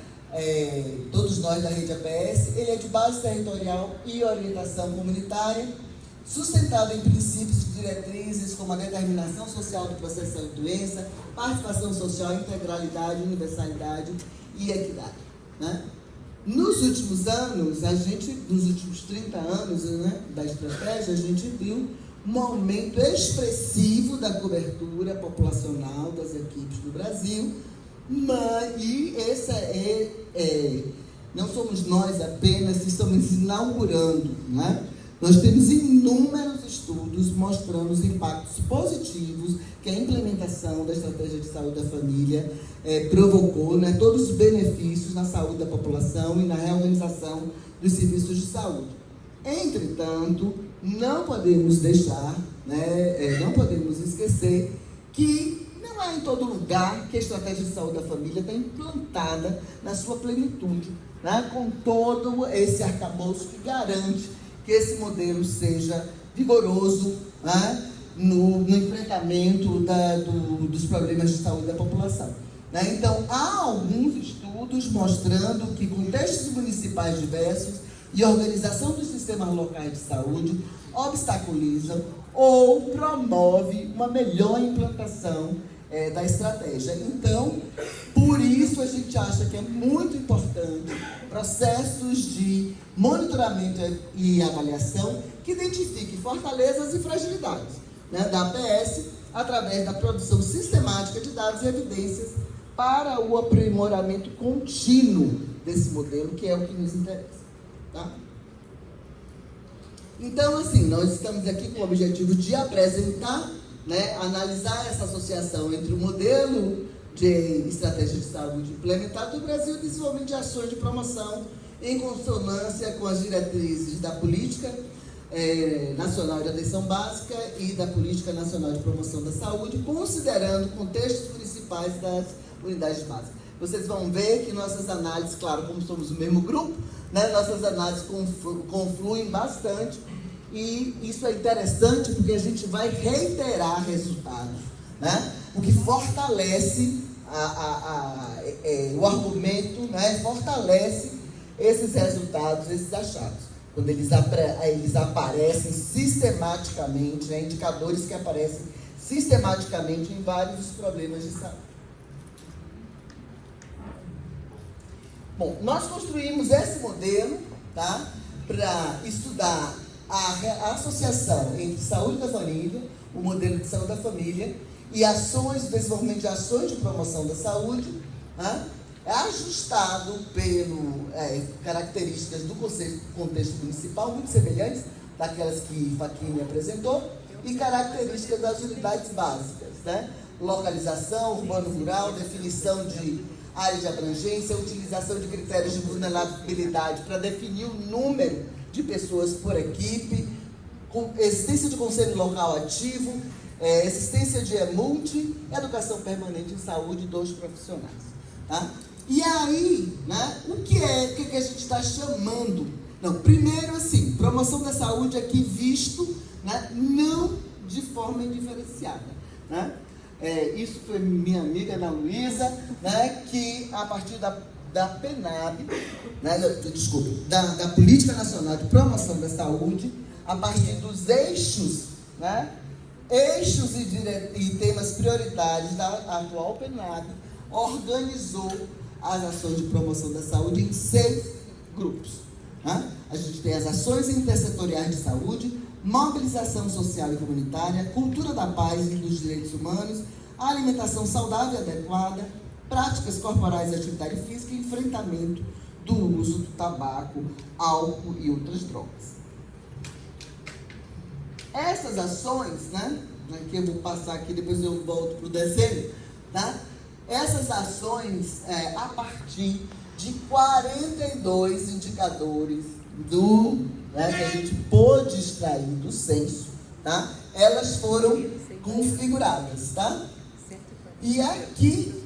todos nós da Rede APS, ele é de base territorial e orientação comunitária, sustentado em princípios e diretrizes como a determinação social do processo de saúde e doença, participação social, integralidade, universalidade e equidade. Né? Nos últimos anos, nos últimos 30 anos, né, da estratégia, a gente viu um aumento expressivo da cobertura populacional das equipes do Brasil, não somos nós apenas que estamos inaugurando, né? Nós temos inúmeros estudos mostrando os impactos positivos que a implementação da estratégia de saúde da família provocou, né, todos os benefícios na saúde da população e na reorganização dos serviços de saúde. Entretanto, não podemos deixar, né, não podemos esquecer que não é em todo lugar que a estratégia de saúde da família está implantada na sua plenitude, né, com todo esse arcabouço que garante que esse modelo seja vigoroso, né, no enfrentamento dos problemas de saúde da população. Né? Então, há alguns estudos mostrando que contextos municipais diversos e organização dos sistemas locais de saúde obstaculizam ou promove uma melhor implantação da estratégia. Então, por isso a gente acha que é muito importante processos de monitoramento e avaliação que identifiquem fortalezas e fragilidades, né, da APS através da produção sistemática de dados e evidências para o aprimoramento contínuo desse modelo, que é o que nos interessa. Tá? Então, assim, nós estamos aqui com o objetivo de apresentar, né, analisar essa associação entre o modelo de estratégia de saúde implementado no Brasil e o desenvolvimento de ações de promoção em consonância com as diretrizes da Política Nacional de Atenção Básica e da Política Nacional de Promoção da Saúde, considerando contextos municipais das unidades básicas. vocês vão ver que nossas análises, claro, como somos o mesmo grupo, né, nossas análises confluem bastante, e isso é interessante porque a gente vai reiterar resultados, né, o que fortalece o argumento, né, fortalece esses resultados, esses achados. Quando eles aparecem sistematicamente, né, indicadores que aparecem sistematicamente em vários problemas de saúde. Bom, nós construímos esse modelo, tá, para estudar a associação entre saúde da família, o modelo de saúde da família, e ações, desenvolvimento de ações de promoção da saúde, tá, ajustado pelo características do contexto municipal, muito semelhantes daquelas que Facchini apresentou, e características das unidades básicas, né? Localização, urbano-rural, definição de área de abrangência, utilização de critérios de vulnerabilidade para definir o número de pessoas por equipe, existência de conselho local ativo, existência de EMULT, educação permanente em saúde dos profissionais. Tá? E aí, né, o que a gente está chamando? Não, primeiro assim, promoção da saúde aqui visto, né, não de forma indiferenciada. Né? Isso foi minha amiga Ana Luísa, né, que a partir da PNAB, né, da Política Nacional de Promoção da Saúde, a partir dos eixos, né, e temas prioritários da atual PNAB, organizou as ações de promoção da saúde em 6 grupos. Né? A gente tem as ações intersetoriais de saúde, mobilização social e comunitária, cultura da paz e dos direitos humanos, alimentação saudável e adequada, práticas corporais de atividade física e enfrentamento do uso do tabaco, álcool e outras drogas. Essas ações, né, que eu vou passar aqui, depois eu volto para o desenho, tá? Essas ações, a partir de 42 indicadores que a gente pôde extrair do censo, tá? Elas foram configuradas, tá? E aqui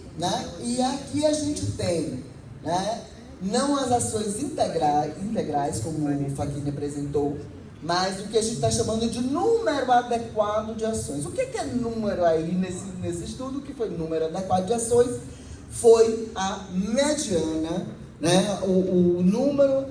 a gente tem, né, não as ações integrais, como o Facchini apresentou, mas o que a gente está chamando de número adequado de ações. O que é número aí nesse estudo? O que foi número adequado de ações? Foi a mediana, né, o número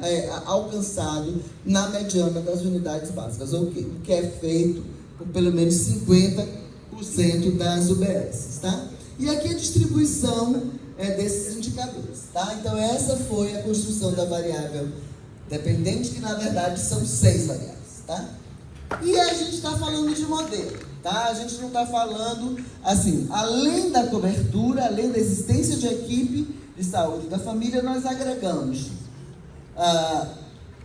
alcançado na mediana das unidades básicas, o que é feito por pelo menos 50% das UBSs, tá? E aqui a distribuição desses indicadores, tá? Então essa foi a construção da variável dependente, que na verdade são 6 variáveis, tá? E a gente está falando de modelo, tá? A gente não está falando, assim, além da cobertura, além da existência de equipe de saúde da família, nós agregamos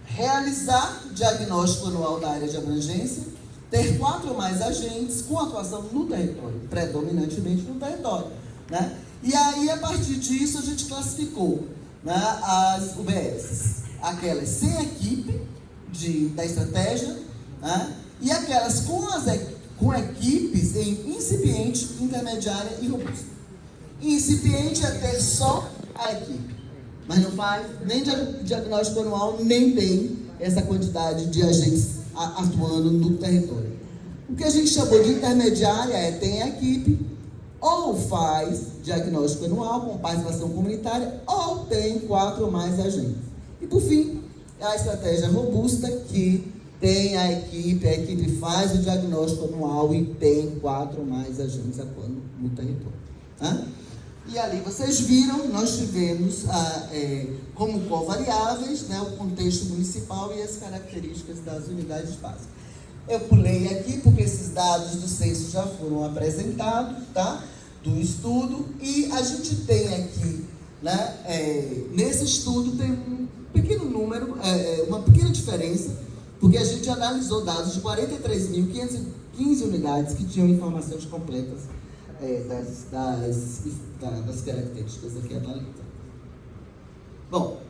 realizar diagnóstico anual da área de abrangência, ter 4 ou mais agentes com atuação no território, predominantemente no território, né? E aí, a partir disso, a gente classificou, né, as UBSs, aquelas sem equipe da estratégia, né, e aquelas com equipes em incipiente, intermediária e robusta. Incipiente é ter só a equipe, mas não faz nem diagnóstico anual, nem tem essa quantidade de agentes atuando no território. O que a gente chamou de intermediária tem a equipe, ou faz diagnóstico anual com participação comunitária, ou tem 4 ou mais agentes. E por fim, a estratégia robusta, que tem a equipe faz o diagnóstico anual e tem 4 ou mais agentes atuando no território. Tá? E ali vocês viram, nós tivemos como covariáveis, né, o contexto municipal e as características das unidades básicas. Eu pulei aqui porque esses dados do censo já foram apresentados, tá? Do estudo, e a gente tem aqui, né, nesse estudo tem um pequeno número, uma pequena diferença, porque a gente analisou dados de 43.515 unidades que tinham informações completas das características aqui analisadas. Bom,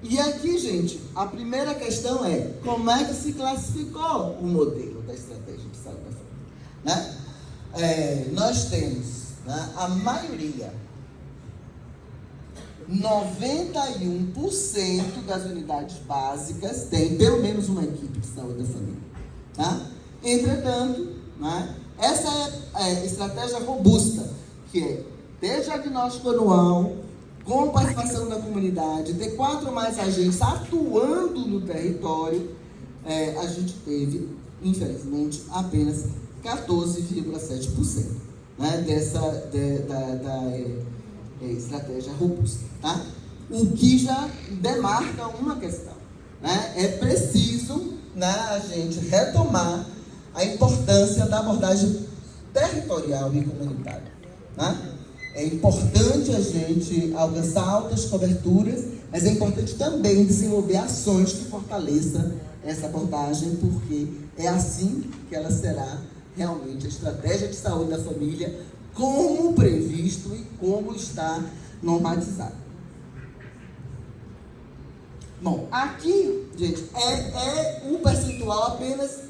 e aqui, gente, a primeira questão é como é que se classificou o modelo da estratégia de saúde da família, né? Nós temos, né, a maioria 91% das unidades básicas tem pelo menos uma equipe de saúde da família. Tá? Entretanto, né, essa é a estratégia robusta, que é ter diagnóstico anual, com participação da comunidade, ter 4 ou mais agentes atuando no território. A gente teve, infelizmente, apenas 14,7%, né, da estratégia robusta. Tá? O que já demarca uma questão. Né? É preciso, né, a gente retomar a importância da abordagem territorial e comunitária. Né? É importante a gente alcançar altas coberturas, mas é importante também desenvolver ações que fortaleçam essa abordagem, porque é assim que ela será realmente a estratégia de saúde da família, como previsto e como está normatizado. Bom, aqui, gente, é um percentual apenas,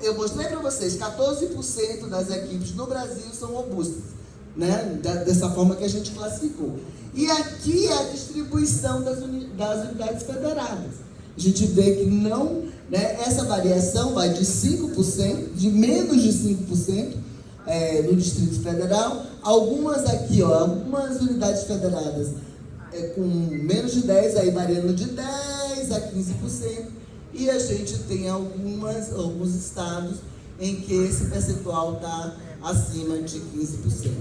eu mostrei para vocês, 14% das equipes no Brasil são robustas, né? Dessa forma que a gente classificou. E aqui é a distribuição das unidades federadas. A gente vê que não, né, essa variação vai de 5%, de menos de 5% no Distrito Federal. Algumas aqui, ó, algumas unidades federadas com menos de 10%, aí variando de 10% a 15%. E a gente tem alguns estados em que esse percentual está acima de 15%.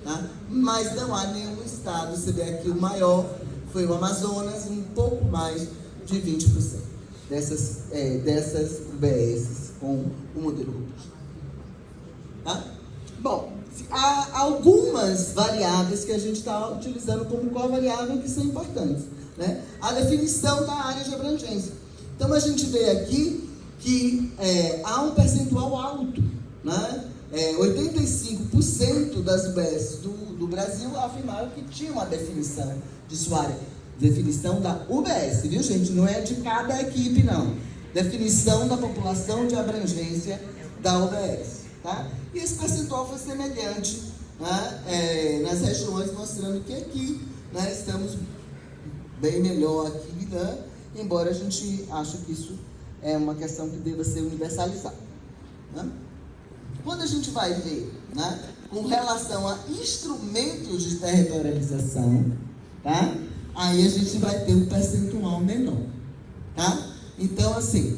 Tá? Mas não há nenhum estado, você vê aqui o maior foi o Amazonas, um pouco mais de 20% dessas UBSs com o modelo robusto. Tá? Bom, há algumas variáveis que a gente está utilizando como co-variável que são importantes. Né? A definição da área de abrangência. Então a gente vê aqui que há um percentual alto, né? 85% das UBS do Brasil afirmaram que tinha uma definição de sua área. Definição da UBS, viu, gente? Não é de cada equipe, não. Definição da população de abrangência da UBS. Tá? E esse percentual foi semelhante, né, nas regiões, mostrando que aqui, né, estamos bem melhor aqui, né, embora a gente ache que isso é uma questão que deva ser universalizada. Né? Quando a gente vai ver, né, com relação a instrumentos de territorialização, tá? Aí a gente vai ter um percentual menor. Tá? Então, assim,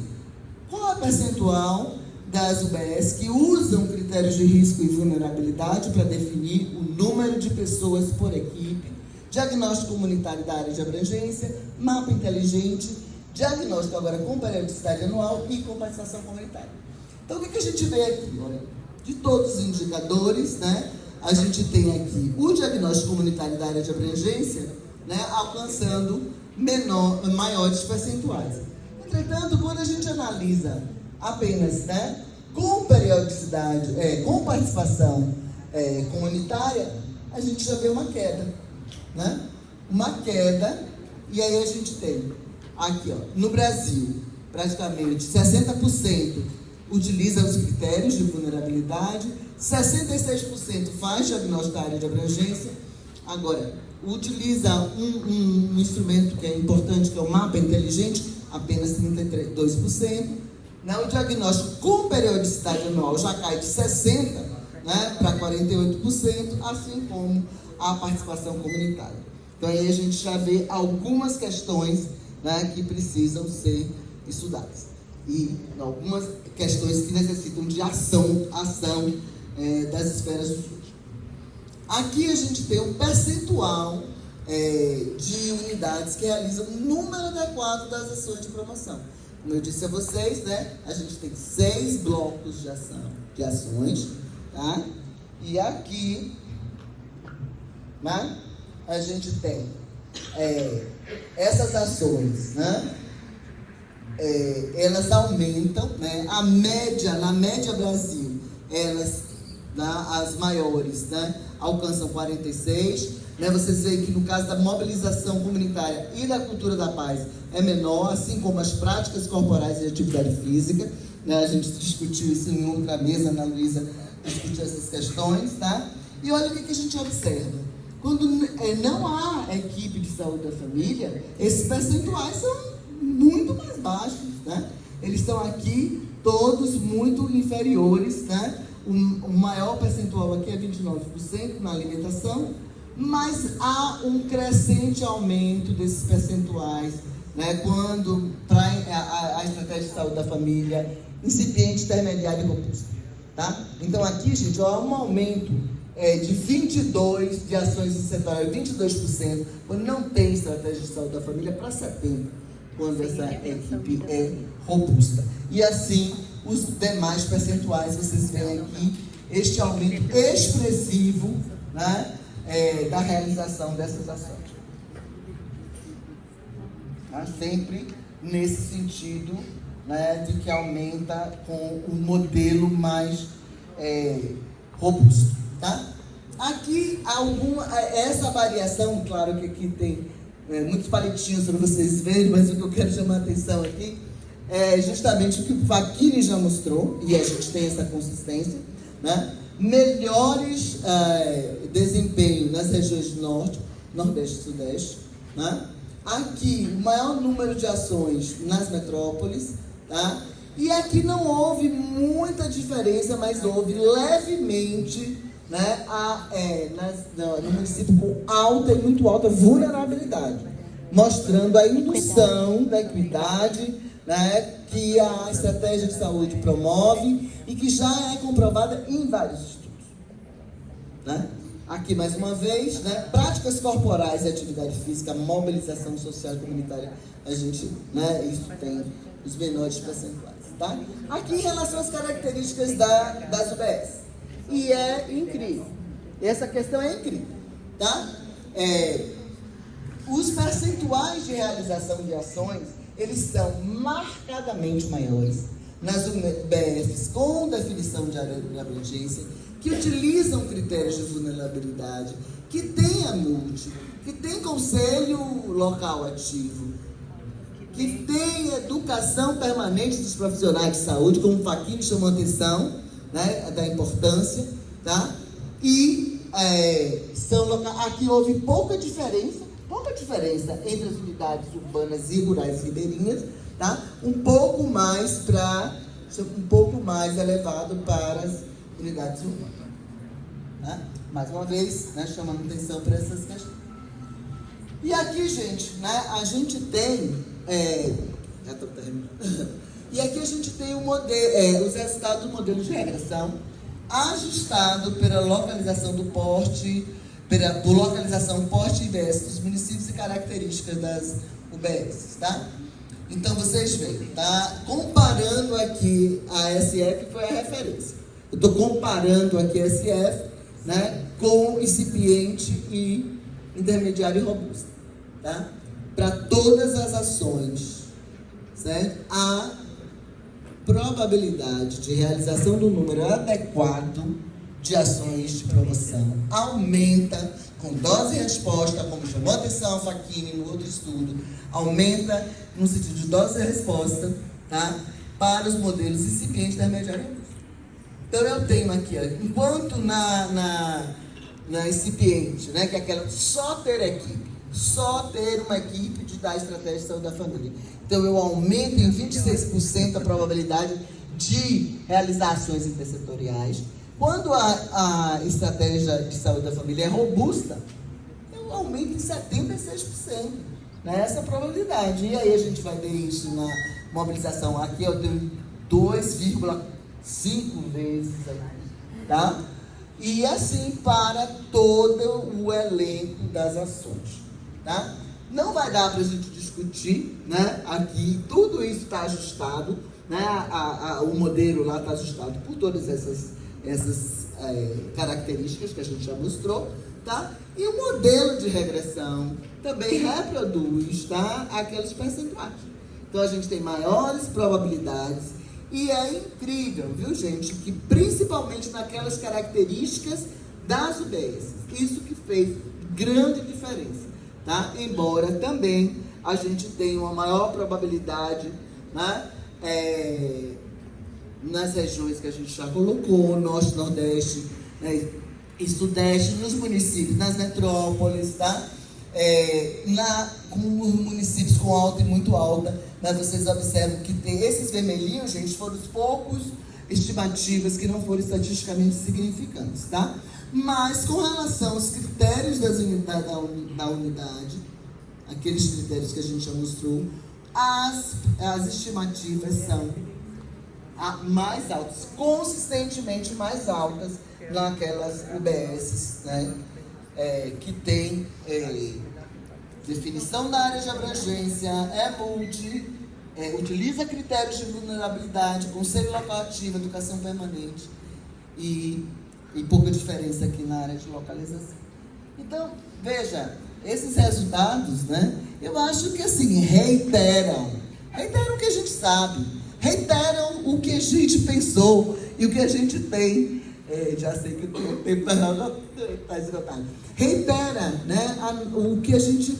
qual é o percentual das UBS que usam critérios de risco e vulnerabilidade para definir o número de pessoas por equipe, diagnóstico comunitário da área de abrangência, mapa inteligente, diagnóstico agora com periodicidade anual e com participação comunitária? Então, o que a gente vê aqui? Olha, de todos os indicadores, né, a gente tem aqui o diagnóstico comunitário da área de abrangência, né, alcançando maiores percentuais. Entretanto, quando a gente analisa apenas, né, com periodicidade, com participação comunitária, a gente já vê uma queda, né? Uma queda, e aí a gente tem aqui, ó, no Brasil, praticamente 60% utiliza os critérios de vulnerabilidade, 66% faz diagnóstico da área de abrangência. Agora, utiliza um instrumento que é importante, que é o mapa inteligente, apenas 32%. O diagnóstico com periodicidade anual já cai de 60%, né, para 48%, assim como a participação comunitária. Então aí a gente já vê algumas questões, né, que precisam ser estudadas. E algumas questões que necessitam de ação das esferas do SUS. Aqui a gente tem um percentual de unidades que realizam o número adequado das ações de promoção. Como eu disse a vocês, né, a gente tem 6 blocos de ações, tá? E aqui, né, a gente tem essas ações, né, elas aumentam, né, na média Brasil, elas, né, as maiores, né, alcançam 46%, né, vocês veem que no caso da mobilização comunitária e da cultura da paz é menor, assim como as práticas corporais e atividade física, né, a gente discutiu isso em outra mesa, a Ana Luísa discutiu essas questões, tá? E olha o que a gente observa. Quando não há equipe de saúde da família, esses percentuais são muito mais baixos, né? Eles estão aqui todos muito inferiores, né? O maior percentual aqui é 29% na alimentação, mas há um crescente aumento desses percentuais, né? Quando para a estratégia de saúde da família, incipiente, intermediária e robusta, tá? Então aqui, gente, há um aumento de 22% de ações em setorial, 22%, quando não tem estratégia de saúde da família, para 70%, quando essa equipe é robusta. E assim, os demais percentuais, vocês veem aqui, este aumento expressivo, né, da realização dessas ações. Tá? Sempre nesse sentido, né, de que aumenta com um modelo mais robusto. Tá? Aqui, essa variação, claro que aqui tem muitos palitinhos para vocês verem, mas o que eu quero chamar a atenção aqui é justamente o que o Facchini já mostrou, e a gente tem essa consistência, né? Melhores desempenho nas regiões norte, nordeste e sudeste, né? Aqui, o maior número de ações nas metrópoles, tá? E aqui não houve muita diferença, mas houve levemente, né, no município com alta e muito alta vulnerabilidade, mostrando a indução da equidade, né, que a estratégia de saúde promove e que já é comprovada em vários estudos. Né? Aqui, mais uma vez, né, práticas corporais e atividade física, mobilização social e comunitária, a gente, né, isso tem os menores percentuais. Tá? Aqui, em relação às características das UBS. E é incrível. Essa questão é incrível. Tá? Os percentuais de realização de ações, eles são marcadamente maiores nas UBS com definição de área de abrangência, que utilizam critérios de vulnerabilidade, que tem a multi, que tem conselho local ativo, que tem educação permanente dos profissionais de saúde, como o Facchini chamou a atenção, né, da importância, tá? E aqui houve pouca diferença entre as unidades urbanas e rurais ribeirinhas, tá? Um pouco mais elevado para as unidades urbanas, tá? Mais uma vez, né, chamando atenção para essas questões. E aqui, gente, né, a gente tem já estou terminando. E aqui a gente tem os resultados do modelo de regressão ajustado pela localização do porte, por localização porte e IBS dos municípios e características das UBS, tá? Então vocês veem, tá? Comparando aqui a SF, foi a referência. Eu estou comparando aqui a SF, né, com incipiente e intermediário e robusto, tá? Para todas as ações, certo? A probabilidade de realização do número adequado de ações de promoção aumenta com dose e resposta, como chamou a atenção a Facchini no outro estudo, aumenta no sentido de dose e resposta, tá? Para os modelos incipientes intermediário e robusto. Então eu tenho aqui, enquanto na incipiente, né, que é aquela só ter uma equipe da estratégia de saúde da família. Então, eu aumento em 26% a probabilidade de realizar ações intersetoriais. Quando a estratégia de saúde da família é robusta, eu aumento em 76%. Né? Essa probabilidade. E aí a gente vai ver isso na mobilização. Aqui eu tenho 2,5 vezes. Tá? E assim para todo o elenco das ações. Tá? Não vai dar para a gente discutir, né? Aqui tudo isso está ajustado, né? O modelo lá está ajustado por todas essas características que a gente já mostrou, tá? E o modelo de regressão também reproduz, tá, aqueles percentuais. Então a gente tem maiores probabilidades e é incrível, viu, gente, que principalmente naquelas características das UBS, isso que fez grande diferença. Tá? Embora também a gente tenha uma maior probabilidade, né, nas regiões que a gente já colocou, Norte, Nordeste, né, e Sudeste, nos municípios, nas metrópoles, tá? Com municípios com alta e muito alta, mas vocês observam que tem esses vermelhinhos, gente, foram os poucos estimativas que não foram estatisticamente significantes, tá? Mas com relação aos critérios da unidade, aqueles critérios que a gente já mostrou, as estimativas são mais altas, consistentemente mais altas naquelas UBSs, né, que tem definição da área de abrangência, utiliza critérios de vulnerabilidade, conselho local ativo, educação permanente e pouca diferença aqui na área de localização. Então, veja, esses resultados, né, eu acho que assim, reiteram o que a gente sabe, reiteram o que a gente pensou e o que a gente tem. Já sei que o tempo está esgotado. Reitera, né, o que a gente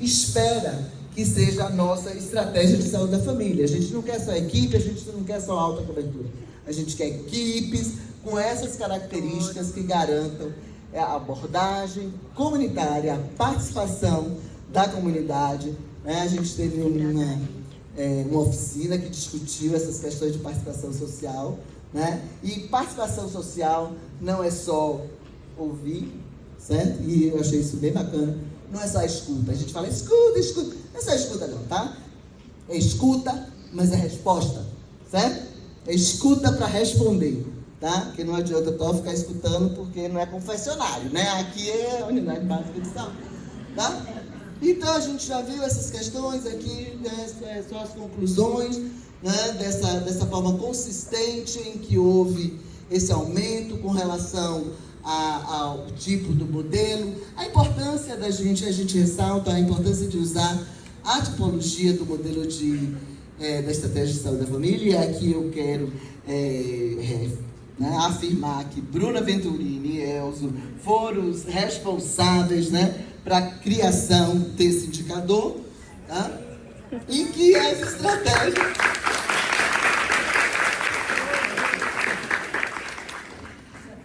espera que seja a nossa estratégia de saúde da família. A gente não quer só equipe, a gente não quer só alta cobertura. A gente quer equipes com essas características que garantam a abordagem comunitária, a participação da comunidade. Né? A gente teve uma oficina que discutiu essas questões de participação social. Né? E participação social não é só ouvir, certo? E eu achei isso bem bacana. Não é só escuta. A gente fala escuta. Não é só escuta não, tá? É escuta, mas é resposta, certo? É escuta para responder, tá? Porque não adianta só ficar escutando porque não é confessionário, né? Aqui é a unidade básica de saúde, tá? Então a gente já viu essas questões aqui, né? São as conclusões, né? Dessa forma consistente em que houve esse aumento com relação ao tipo do modelo, a importância a gente ressalta a importância de usar a tipologia do modelo da estratégia de saúde da família, e aqui eu quero afirmar que Bruna Venturini e Elzo foram os responsáveis, né, para a criação desse indicador, tá? E que as estratégias...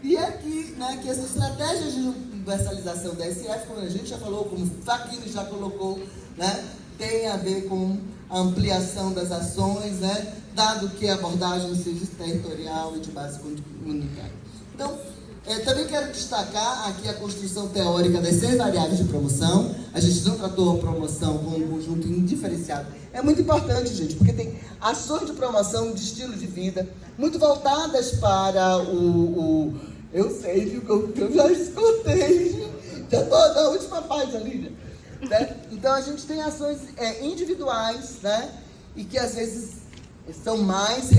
E aqui, né, que essa estratégia de universalização da SF, como a gente já falou, como o Facchini já colocou, né, tem a ver com a ampliação das ações, né, dado que a abordagem seja territorial e de base comunitária. Então, também quero destacar aqui a construção teórica das 6 variáveis de promoção. A gente não tratou a promoção como um conjunto indiferenciado. É muito importante, gente, porque tem ações de promoção de estilo de vida muito voltadas para eu sei, viu, eu já escutei, já estou na última página ali, né? Então a gente tem ações individuais, né? E que às vezes são mais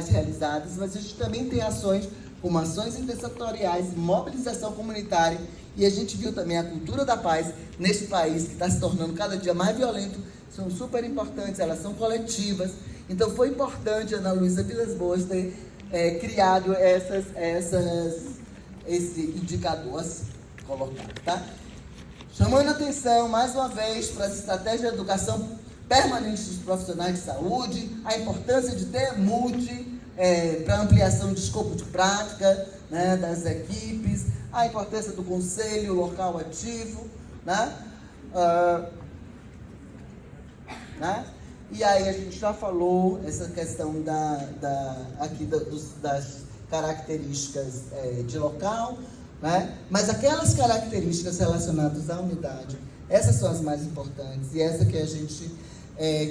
realizadas, mas a gente também tem ações como ações intersetoriais, mobilização comunitária, e a gente viu também a cultura da paz neste país que está se tornando cada dia mais violento, são super importantes, elas são coletivas. Então foi importante a Ana Luísa Vilas Boas ter criado esse indicador colocado, tá? Chamando a atenção, mais uma vez, para as estratégias de educação permanente dos profissionais de saúde, a importância de ter para ampliação de escopo de prática, né, das equipes, a importância do conselho local ativo, né? E aí a gente já falou essa questão das características de local, né? Mas aquelas características relacionadas à unidade, essas são as mais importantes e essa que a gente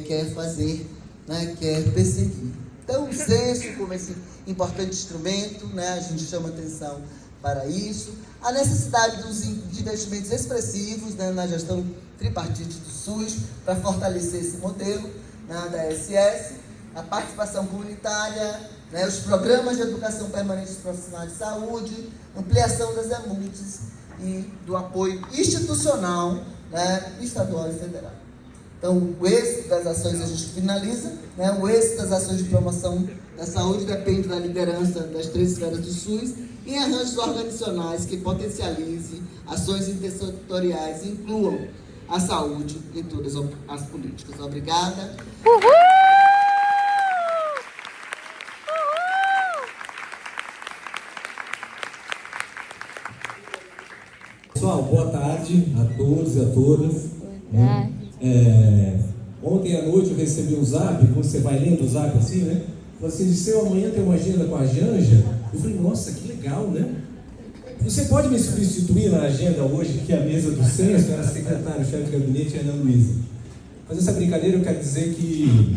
quer fazer, né? Quer perseguir. Então o censo como esse importante instrumento, né? A gente chama atenção para isso, a necessidade de investimentos expressivos, né, na gestão tripartite do SUS para fortalecer esse modelo, né, da SS, a participação comunitária, né, os programas de educação permanente dos profissionais de saúde, ampliação das EMUTs e do apoio institucional, né, estadual e federal. Então, o êxito das ações a gente finaliza, né, o êxito das ações de promoção da saúde depende da liderança das 3 esferas do SUS em arranjos organizacionais que potencializem ações intersetoriais e incluam a saúde em todas as políticas. Obrigada. Uhul! e a todas. Né? Ontem à noite eu recebi um zap, quando você vai lendo o zap assim, né? Falei assim, se eu amanhã tem uma agenda com a Janja, eu falei, nossa, que legal, né? Você pode me substituir na agenda hoje, que é a mesa do censo, era secretário-chefe de gabinete, Ana Luísa. Mas essa brincadeira eu quero dizer que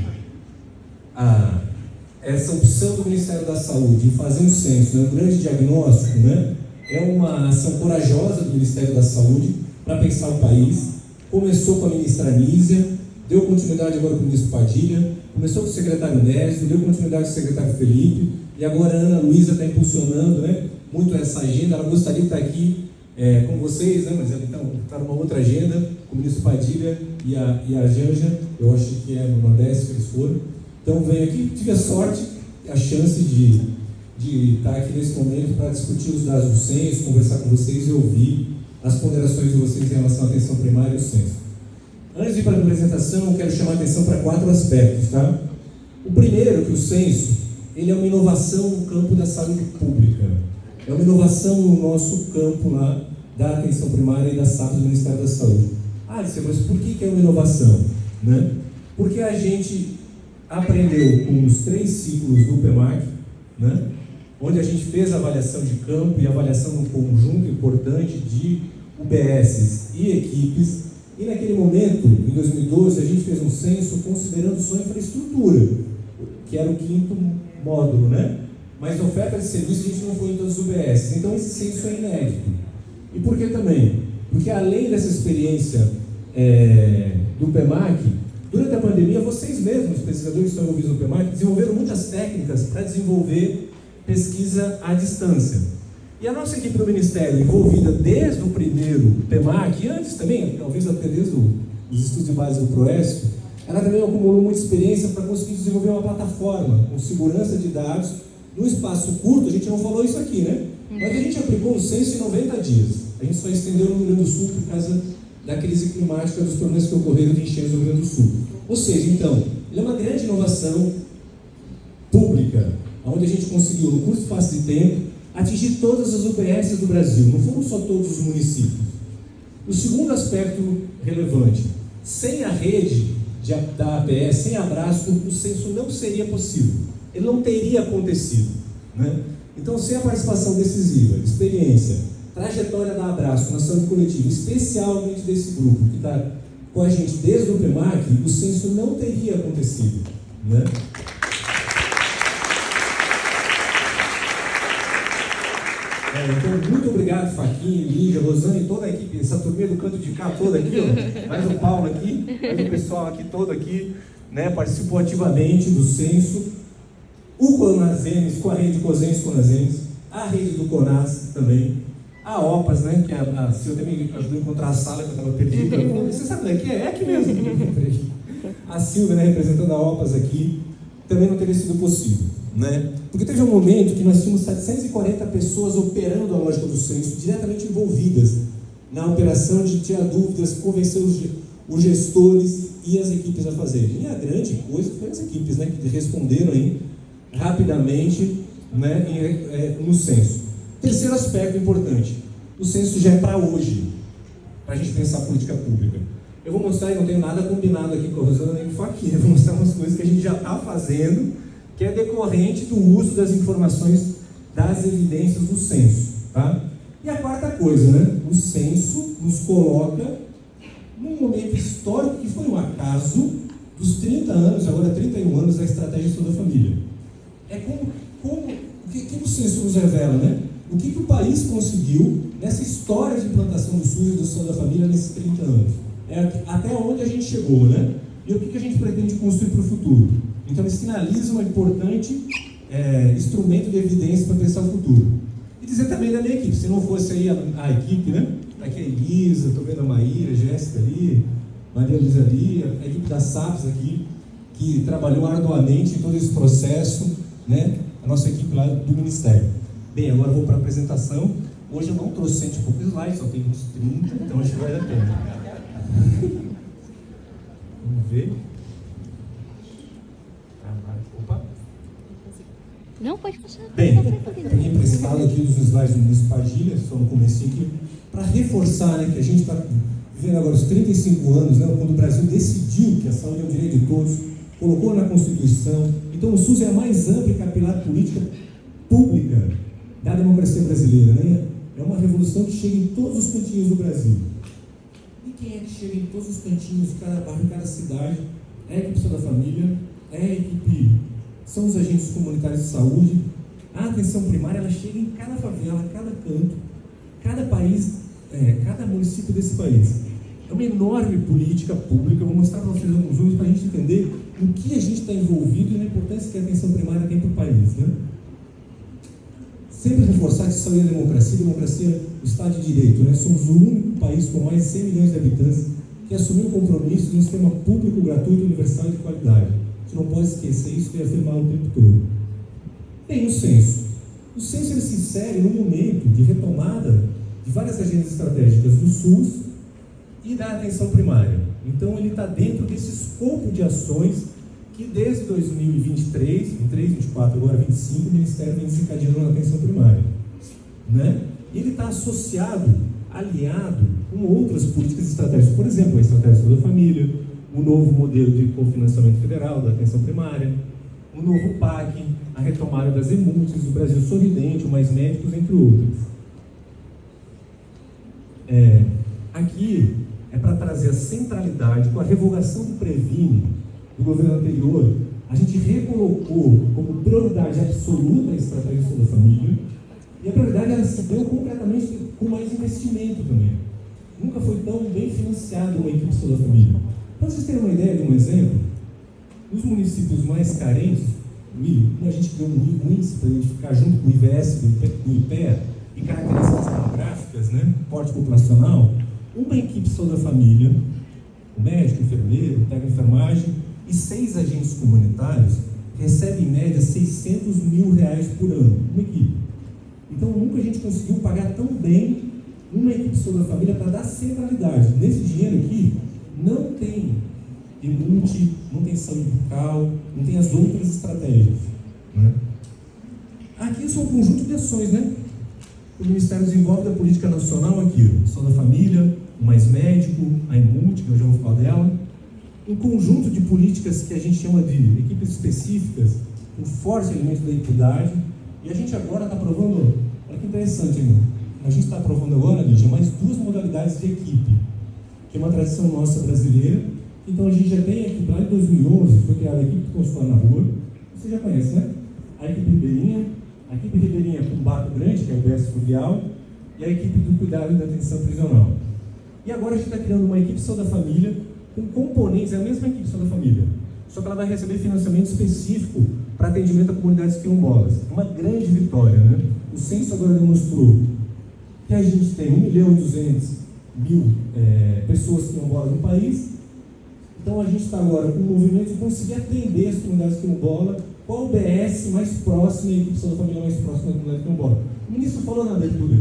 essa opção do Ministério da Saúde em fazer um censo, né, um grande diagnóstico, né, é uma ação corajosa do Ministério da Saúde para pensar o país. Começou com a ministra Anísia, deu continuidade agora com o ministro Padilha, começou com o secretário Nésio, deu continuidade com o secretário Felipe, e agora a Ana Luísa está impulsionando, né, muito essa agenda. Ela gostaria de estar aqui com vocês, né, mas ela está numa outra agenda, com o ministro Padilha e a Janja, eu acho que é no Nordeste que eles foram. Então venho aqui, tive a sorte, a chance de estar aqui nesse momento para discutir os dados do censo, conversar com vocês e ouvir as ponderações de vocês em relação à atenção primária e ao censo. Antes de ir para a apresentação, eu quero chamar a atenção para 4 aspectos, tá? O primeiro, que o censo, ele é uma inovação no campo da saúde pública. É uma inovação no nosso campo lá da atenção primária e da SAP do Ministério da Saúde. Mas por que é uma inovação? Né? Porque a gente aprendeu com os 3 ciclos do PEMAC, né? Onde a gente fez a avaliação de campo e avaliação no conjunto importante de UBSs e equipes, e naquele momento, em 2012, a gente fez um censo considerando só a infraestrutura, que era o 5º módulo, né? Mas na oferta de serviço a gente não foi em todas as UBSs, então esse censo é inédito. E por que também? Porque além dessa experiência do PEMAC, durante a pandemia, vocês mesmos, os pesquisadores que estão envolvidos no PEMAC, desenvolveram muitas técnicas para desenvolver pesquisa à distância. E a nossa equipe do Ministério, envolvida desde o primeiro PEMAC, e antes também, talvez até desde os estudos de base do PROESP, ela também acumulou muita experiência para conseguir desenvolver uma plataforma com segurança de dados. No espaço curto, a gente não falou isso aqui, né? Mas a gente aplicou um censo em 90 dias. A gente só estendeu no Rio Grande do Sul por causa da crise climática dos problemas que ocorreram de enchentes no Rio Grande do Sul. Ou seja, então, ele é uma grande inovação pública, onde a gente conseguiu, no curto espaço de tempo, atingir todas as UBSs do Brasil, não foram só todos os municípios. O segundo aspecto relevante, sem a rede da APS, sem a Abrasco, o censo não seria possível, ele não teria acontecido, né? Então, sem a participação decisiva, experiência, trajetória da Abrasco na saúde coletiva, especialmente desse grupo que está com a gente desde o PEMAC, o censo não teria acontecido, né? Então, muito obrigado, Faquinha, Lígia, Rosane, toda a equipe, essa turminha do canto de cá toda aqui, ó, mais o Paulo aqui, mais o pessoal aqui todo aqui, né, participou ativamente do censo, o Conasems, com a rede Cosems Conasems, a rede do Conas também, a OPAS, né, que a Sil também me ajudou a encontrar a sala que eu estava perdida. Você sabe daqui? É aqui mesmo. A Silvia, né, representando a OPAS aqui, também não teria sido possível, né? Porque teve um momento que nós tínhamos 740 pessoas operando a lógica do censo, diretamente envolvidas na operação de tirar dúvidas, convencer os gestores e as equipes a fazerem. E a grande coisa foi as equipes, né, que responderam aí rapidamente, né, no censo. Terceiro aspecto importante, o censo já é para hoje, para a gente pensar política pública. Eu vou mostrar, e não tenho nada combinado aqui com a Rosana nem com o Faquinha, eu vou mostrar umas coisas que a gente já está fazendo, que é decorrente do uso das informações, das evidências do censo, tá? E a quarta coisa, né? O censo nos coloca num momento histórico que foi um acaso dos 30 anos, agora 31 anos, da estratégia Toda Família. É o que o censo nos revela, né? O que o país conseguiu nessa história de implantação do SUS e do Toda Família nesses 30 anos. Até onde a gente chegou, né? E o que a gente pretende construir para o futuro. Então, ele sinaliza um importante instrumento de evidência para pensar o futuro. E dizer também da minha equipe, se não fosse aí a equipe, né? Aqui a Elisa, estou vendo a Maíra, a Jéssica ali, Maria Elisa ali, a equipe da SAPS aqui, que trabalhou arduamente em todo esse processo, né? A nossa equipe lá do Ministério. Bem, agora eu vou para a apresentação. Hoje eu não trouxe 100 e poucos slides, só tem uns 30, então acho que vai dar tempo. Vamos ver. Opa. Não, pode passar. Bem, eu emprestado aqui dos slides do Ministro Padilha, só no começo aqui, para reforçar, né, que a gente está vivendo agora os 35 anos, né, quando o Brasil decidiu que a saúde é um direito de todos, colocou na Constituição. Então o SUS é a mais ampla e capilar política pública da democracia brasileira, né? É uma revolução que chega em todos os cantinhos do Brasil. E quem é que chega em todos os cantinhos, cada bairro, cada cidade? É a equipe da família, é a equipe, são os agentes comunitários de saúde. A atenção primária, ela chega em cada favela, cada canto, cada país, cada município desse país. É uma enorme política pública. Eu vou mostrar para vocês alguns números para a gente entender no que a gente está envolvido e na importância que a atenção primária tem para o país, né? Sempre reforçar que isso aí é democracia, o Estado de Direito, né? Somos o único país com mais de 100 milhões de habitantes que assumiu um compromisso de um sistema público, gratuito, universal e de qualidade. A gente não pode esquecer isso e afirmar o tempo todo. Tem o censo. O censo ele se insere no momento de retomada de várias agendas estratégicas do SUS e da atenção primária. Então ele está dentro desse escopo de ações que desde 2023, 23, 24, agora 25, o Ministério vem desencadeando na atenção primária, né? Ele está associado, aliado com outras políticas estratégicas, por exemplo, a estratégia da família, o novo modelo de cofinanciamento federal da atenção primária, o novo PAC, a retomada das EMUTs, o Brasil Sorridente, o Mais Médicos, entre outros. Aqui é para trazer a centralidade. Com a revogação do Previne do governo anterior, a gente recolocou como prioridade absoluta a estratégia da família, e a prioridade ela se deu concretamente com mais investimento também. Nunca foi tão bem financiado uma equipe da família. Para vocês terem uma ideia de um exemplo, nos municípios mais carentes, a gente criou um índice para identificar junto com o IVS, do IPEA, e características demográficas, né, porte populacional, uma equipe da família, o médico, o enfermeiro, o técnico de enfermagem e 6 agentes comunitários recebem em média R$600 mil por ano, uma equipe. Então nunca a gente conseguiu pagar tão bem uma equipe da família para dar centralidade. Nesse dinheiro aqui não tem EMUT, não tem saúde bucal, não tem as outras estratégias, né? Aqui são um conjunto de ações, né? O Ministério desenvolve da política nacional aqui, Saúde da Família, o Mais Médico, a EMUT, que eu já vou falar dela, um conjunto de políticas que a gente chama de equipes específicas, com forte elemento da equidade, e a gente agora está aprovando, olha que interessante, hein? A gente está aprovando agora, Lígia, mais 2 modalidades de equipe, que é uma tradição nossa brasileira. Então a gente já tem a equipe lá em 2011, foi criada a equipe consular na rua, você já conhece, né? A equipe ribeirinha com Bato Grande, que é o BS Fluvial, e a equipe do cuidado e da atenção prisional. E agora a gente está criando uma equipe Saúde da Família com componentes, é a mesma equipe Saúde da Família, só que ela vai receber financiamento específico para atendimento a comunidades quilombolas. Uma grande vitória, né? O censo agora demonstrou que a gente tem 1.200.000 pessoas quilombolas no país. Então a gente está agora com o movimento de conseguir atender as comunidades quilombolas. Qual o BS mais próximo e a equipe da família mais próxima da comunidade quilombola? O ministro falou na abertura.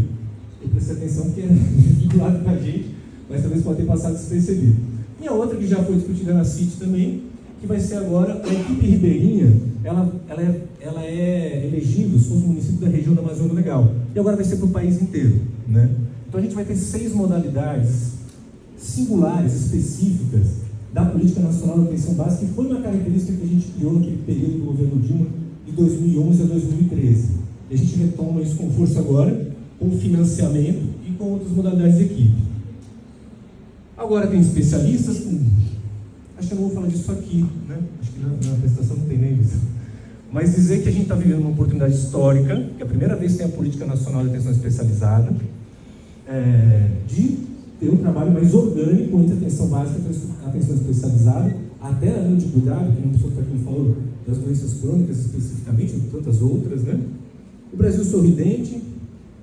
Eu prestei atenção que é vinculado com a gente, mas talvez pode ter passado despercebido. E a outra que já foi discutida na CIT também, que vai ser agora a equipe ribeirinha, ela é elegível, são os municípios da região da Amazônia Legal. E agora vai ser para o país inteiro, né? Então a gente vai ter 6 modalidades singulares, específicas, da Política Nacional de Atenção Básica, que foi uma característica que a gente criou naquele período do governo Dilma, de 2011 a 2013. E a gente retoma isso com força agora, com financiamento e com outras modalidades de equipe. Agora tem especialistas, acho que eu não vou falar disso aqui, né? Acho que na apresentação não tem nem isso. Mas dizer que a gente está vivendo uma oportunidade histórica, que é a primeira vez que tem a Política Nacional de Atenção Especializada, de ter um trabalho mais orgânico entre atenção básica e atenção especializada, até a linha de cuidado, que a pessoa que aqui falou das doenças crônicas especificamente, ou tantas outras, né? O Brasil Sorridente,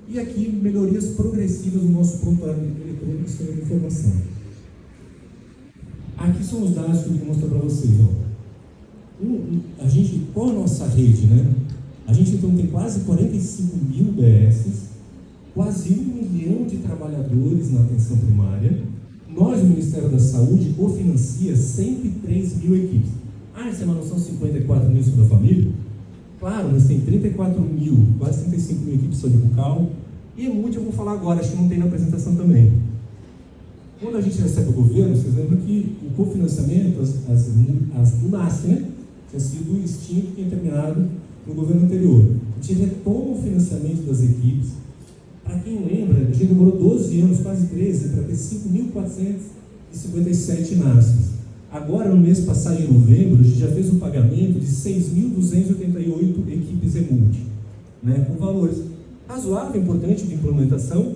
e aqui melhorias progressivas no nosso prontuário eletrônico de sistema de informação. Aqui são os dados que eu vou mostrar para vocês. Qual a nossa rede, né? A gente então tem quase 45.000 BSs, quase 1 milhão de trabalhadores na atenção primária. Nós, o Ministério da Saúde, cofinancia 103.000 equipes. Essa é uma noção, 54.000 da família? Claro, mas tem 34.000, quase 35.000 equipes de saúde bucal. E EMUT eu vou falar agora, acho que não tem na apresentação também. Quando a gente recebe o governo, vocês lembram que o cofinanciamento, o NASC, né, tinha sido extinto e tinha terminado no governo anterior. A gente retoma o financiamento das equipes. Para quem lembra, a gente demorou 12 anos, quase 13, para ter 5.457 NASCs. Agora, no mês passado, em novembro, a gente já fez um pagamento de 6.288 equipes EMULT, né, com valores razoável, importante de implementação.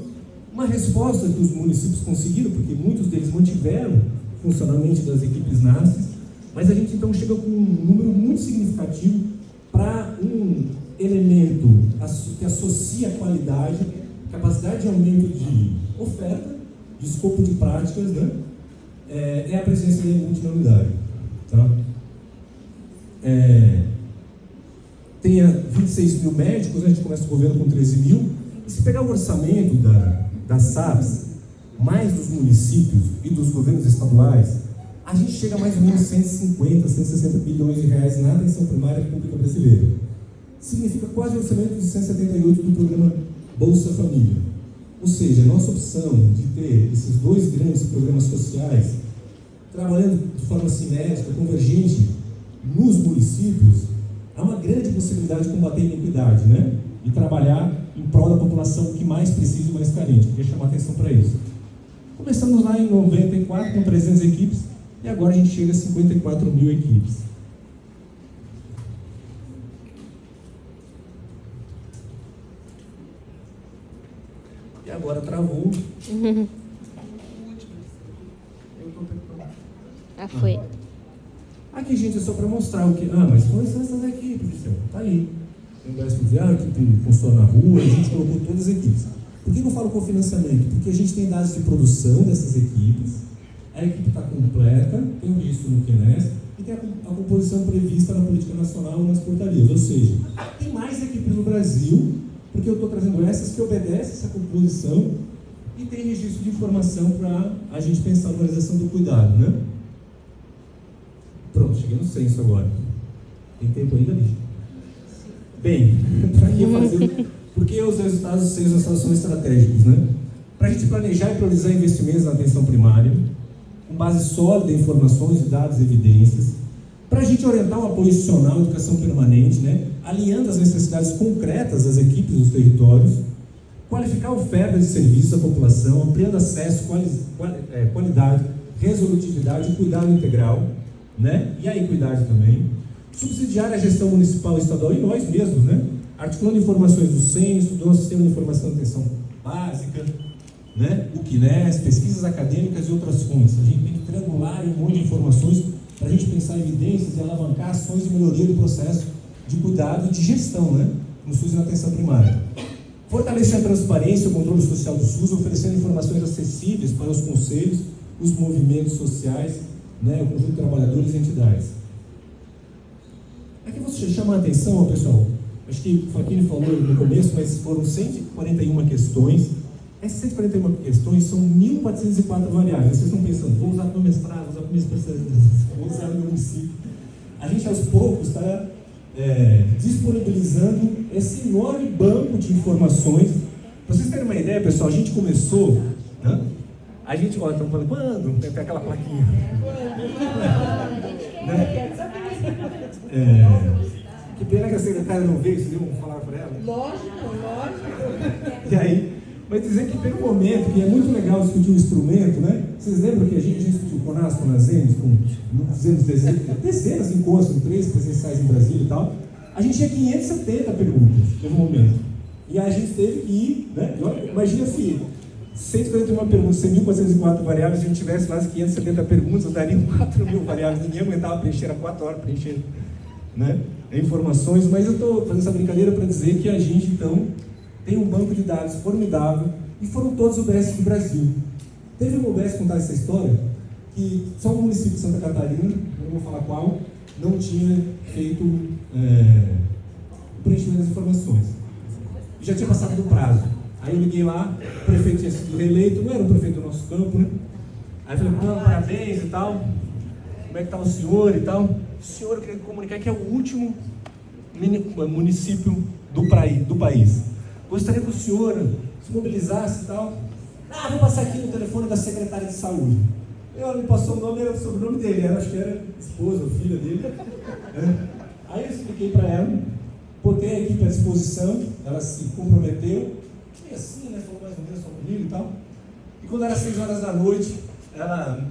Uma resposta que os municípios conseguiram, porque muitos deles mantiveram o funcionamento das equipes NASCs, mas a gente então chega com um número muito significativo para um elemento que associa qualidade, capacidade de aumento de oferta, de escopo de práticas, né? É a presença da EMULT na unidade. Tá? Tem 26 mil médicos, a gente começa o governo com 13 mil, e se pegar o orçamento das SAPs, mais dos municípios e dos governos estaduais, a gente chega a mais ou menos 150, 160 bilhões de reais na atenção primária pública brasileira. Significa quase o orçamento de 178 do programa Bolsa Família. Ou seja, a nossa opção de ter esses dois grandes programas sociais trabalhando de forma simétrica, convergente nos municípios, há uma grande possibilidade de combater a iniquidade, né? E trabalhar em prol da população que mais precisa e mais carente. Queria chamar a atenção para isso. Começamos lá em 94 com 300 equipes e agora a gente chega a 54 mil equipes. E agora travou. Foi. Aqui, gente, é só para mostrar o que... mas quais são essas equipes? Tá aí. Tem o Décimo Viário, que funciona na rua, a gente colocou todas as equipes. Por que eu falo cofinanciamento? Porque a gente tem dados de produção dessas equipes, a equipe está completa, tem o registro no QNES e tem a composição prevista na Política Nacional e nas portarias. Ou seja, tem mais equipes no Brasil, porque eu estou trazendo essas que obedecem essa composição e tem registro de informação para a gente pensar a organização do cuidado, né? Pronto, cheguei no censo agora. Tem tempo ainda, bicho? Bem, para que fazer? Porque os resultados do censo são estratégicos, né? Para a gente planejar e priorizar investimentos na atenção primária, com base sólida em informações, dados e evidências, para a gente orientar um apoio institucional à educação permanente, né? Alinhando as necessidades concretas das equipes dos territórios, qualificar a oferta de serviços à população, ampliando acesso, qualidade, resolutividade e cuidado integral, né? E a equidade também. Subsidiar a gestão municipal e estadual e nós mesmos, né? Articulando informações do censo, do nosso sistema de informação de atenção básica, né? O QNES, pesquisas acadêmicas e outras fontes. A gente tem que triangular um monte de informações para a gente pensar em evidências e alavancar ações de melhoria do processo de cuidado e de gestão, né? No SUS e na atenção primária. Fortalecer a transparência e o controle social do SUS, oferecendo informações acessíveis para os conselhos, os movimentos sociais, né? O conjunto de trabalhadores e entidades. Aqui você chama a atenção, pessoal, acho que o Facchini falou no começo, mas foram 141 questões. Essas 141 questões são 1.404 variáveis. Vocês estão pensando, vou usar no meu mestrado, vou usar no meu especialidade, vou usar no meu município. A gente, aos poucos, está disponibilizando esse enorme banco de informações. Para vocês terem uma ideia, pessoal, a gente começou, né? A gente, estamos falando, quando? Tem aquela plaquinha. Né? Que pena que a secretária não veio, vocês iam falar para ela? Lógico. E aí, mas dizer que pelo momento, que é muito legal discutir o instrumento, né? Vocês lembram que a gente discutiu com o CONAS, com a Nazenes, com dezenas de encontros, 3 presenciais em Brasília e tal. A gente tinha 570 perguntas no momento. E a gente teve que ir, né? Imagina se 141 perguntas, 1.404 variáveis, se a gente tivesse lá as 570 perguntas, dariam 4.000 variáveis, ninguém aguentava preencher, era 4 horas preenchendo, né? Informações, mas eu estou fazendo essa brincadeira para dizer que a gente, então, tem um banco de dados formidável e foram todos UBS do Brasil. Teve uma UBS contar essa história que só o município de Santa Catarina, não vou falar qual, não tinha feito o preenchimento das informações. E já tinha passado do prazo. Aí eu liguei lá, o prefeito tinha sido reeleito, não era o prefeito do nosso campo, né? Aí eu falei, parabéns e tal, como é que está o senhor e tal? O senhor, eu queria comunicar que é o último município do país. Gostaria que o senhor se mobilizasse e tal. Ah, vou passar aqui no telefone da secretária de saúde. Ela me passou o nome e o sobrenome dele, acho que era esposa ou filha dele. Aí eu expliquei para ela, botei a equipe à disposição, ela se comprometeu, e assim, né, falou mais ou menos só comigo e tal. E quando era 6 horas da noite, ela,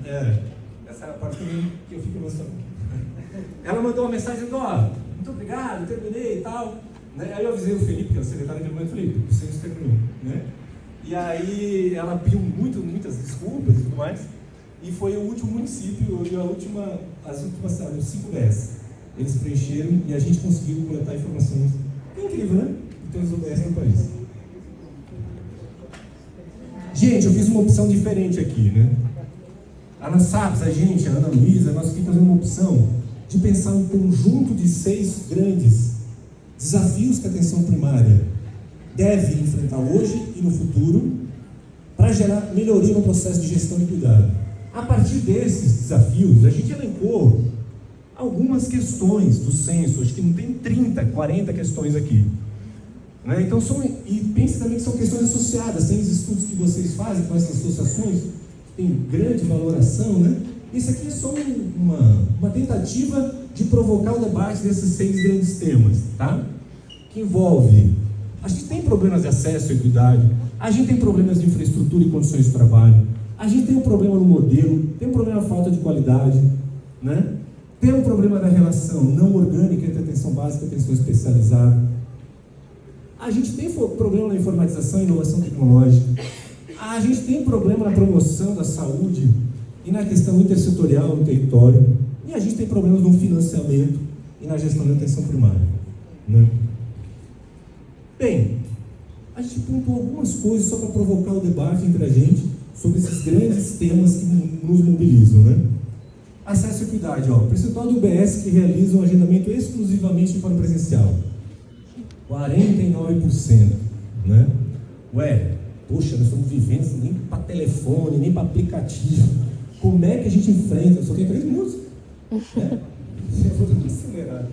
essa é a parte que eu fico emocionado. Ela mandou uma mensagem dizendo, ó, muito obrigado, terminei e tal. Né? Aí eu avisei o Felipe, que é o secretário de momento, Felipe, você terminou, né? E aí ela pediu muitas desculpas e tudo mais. E foi o último município e as últimas 5 UBS. Eles preencheram e a gente conseguiu coletar informações. É incrível, né? De todas as UBS no país. Gente, eu fiz uma opção diferente aqui, né? A Ana Sapes, a gente, a Ana Luísa, nós aqui fazemos uma opção de pensar um conjunto de 6 grandes desafios que a atenção primária deve enfrentar hoje e no futuro para gerar melhoria no processo de gestão e cuidado. A partir desses desafios, a gente elencou algumas questões do censo, acho que não tem 30, 40 questões aqui. Né? Então, e pense também que são questões associadas, tem os estudos que vocês fazem com essas associações, tem grande valoração, né? Isso aqui é só uma tentativa de provocar o debate desses 6 grandes temas, tá? Que envolve, a gente tem problemas de acesso à equidade, a gente tem problemas de infraestrutura e condições de trabalho, a gente tem um problema no modelo, tem um problema da falta de qualidade, né? Tem um problema da relação não orgânica entre atenção básica e atenção especializada. A gente tem problema na informatização e inovação tecnológica. A gente tem problema na promoção da saúde e na questão intersetorial no território. E a gente tem problemas no financiamento e na gestão da atenção primária. Né? Bem, a gente pontuou algumas coisas só para provocar o debate entre a gente sobre esses grandes temas que nos mobilizam. Né? Acesso à equidade, ó, percentual do UBS que realiza um agendamento exclusivamente de forma presencial. 49%. Né? Ué, poxa, nós estamos vivendo nem para telefone, nem para aplicativo. Como é que a gente enfrenta? Só tem 3 minutos. Né? Eu vou dar uma acelerada.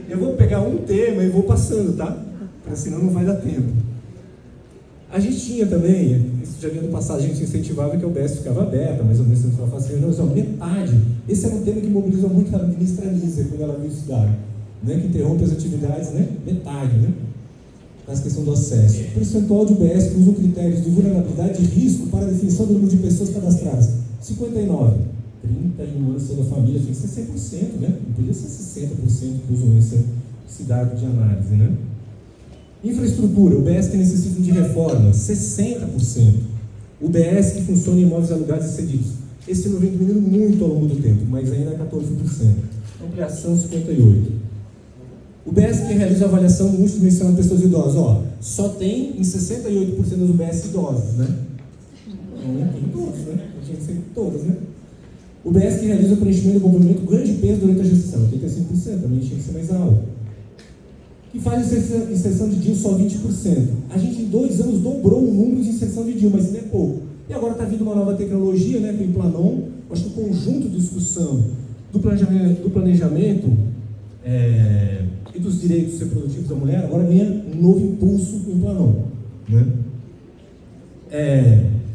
Eu vou pegar um tema e vou passando, tá? Porque senão não vai dar tempo. A gente tinha também, isso já vinha do passado, a gente incentivava que a UBS ficava aberta, mais ou menos para fazer, não, só metade. Esse era um tema que mobilizou muito a ministra Nízia quando ela veio estudar, né? Que interrompe as atividades, né? Metade, né? Nessa questão do acesso. O percentual de UBS que usam critérios de vulnerabilidade e risco para a definição do número de pessoas cadastradas. 59. 31 anos da família, tinha que ser 100%, né? Não podia ser 60% que usam esse dado de análise, né? Infraestrutura, UBS que necessitam de reforma, 60%. UBS que funciona em imóveis alugados e cedidos. Esse número vem diminuindo muito ao longo do tempo, mas ainda é 14%. Ampliação, 58%. UBS que realiza avaliação multidimensional de pessoas idosas, ó, só tem em 68% das UBS idosas, né? Não tem todos, né? Tinha que ser todas, né? UBS que realiza o preenchimento do complemento ganho de peso durante a gestão, 85%, também tinha que ser mais alto. Que faz inserção de DIU só 20%. A gente em 2 anos dobrou o número de inserção de DIU, mas ainda é pouco. E agora está vindo uma nova tecnologia, né, com o Implanon. Acho que o conjunto de discussão do planejamento e dos direitos reprodutivos da mulher agora ganha um novo impulso com o Implanon. Né?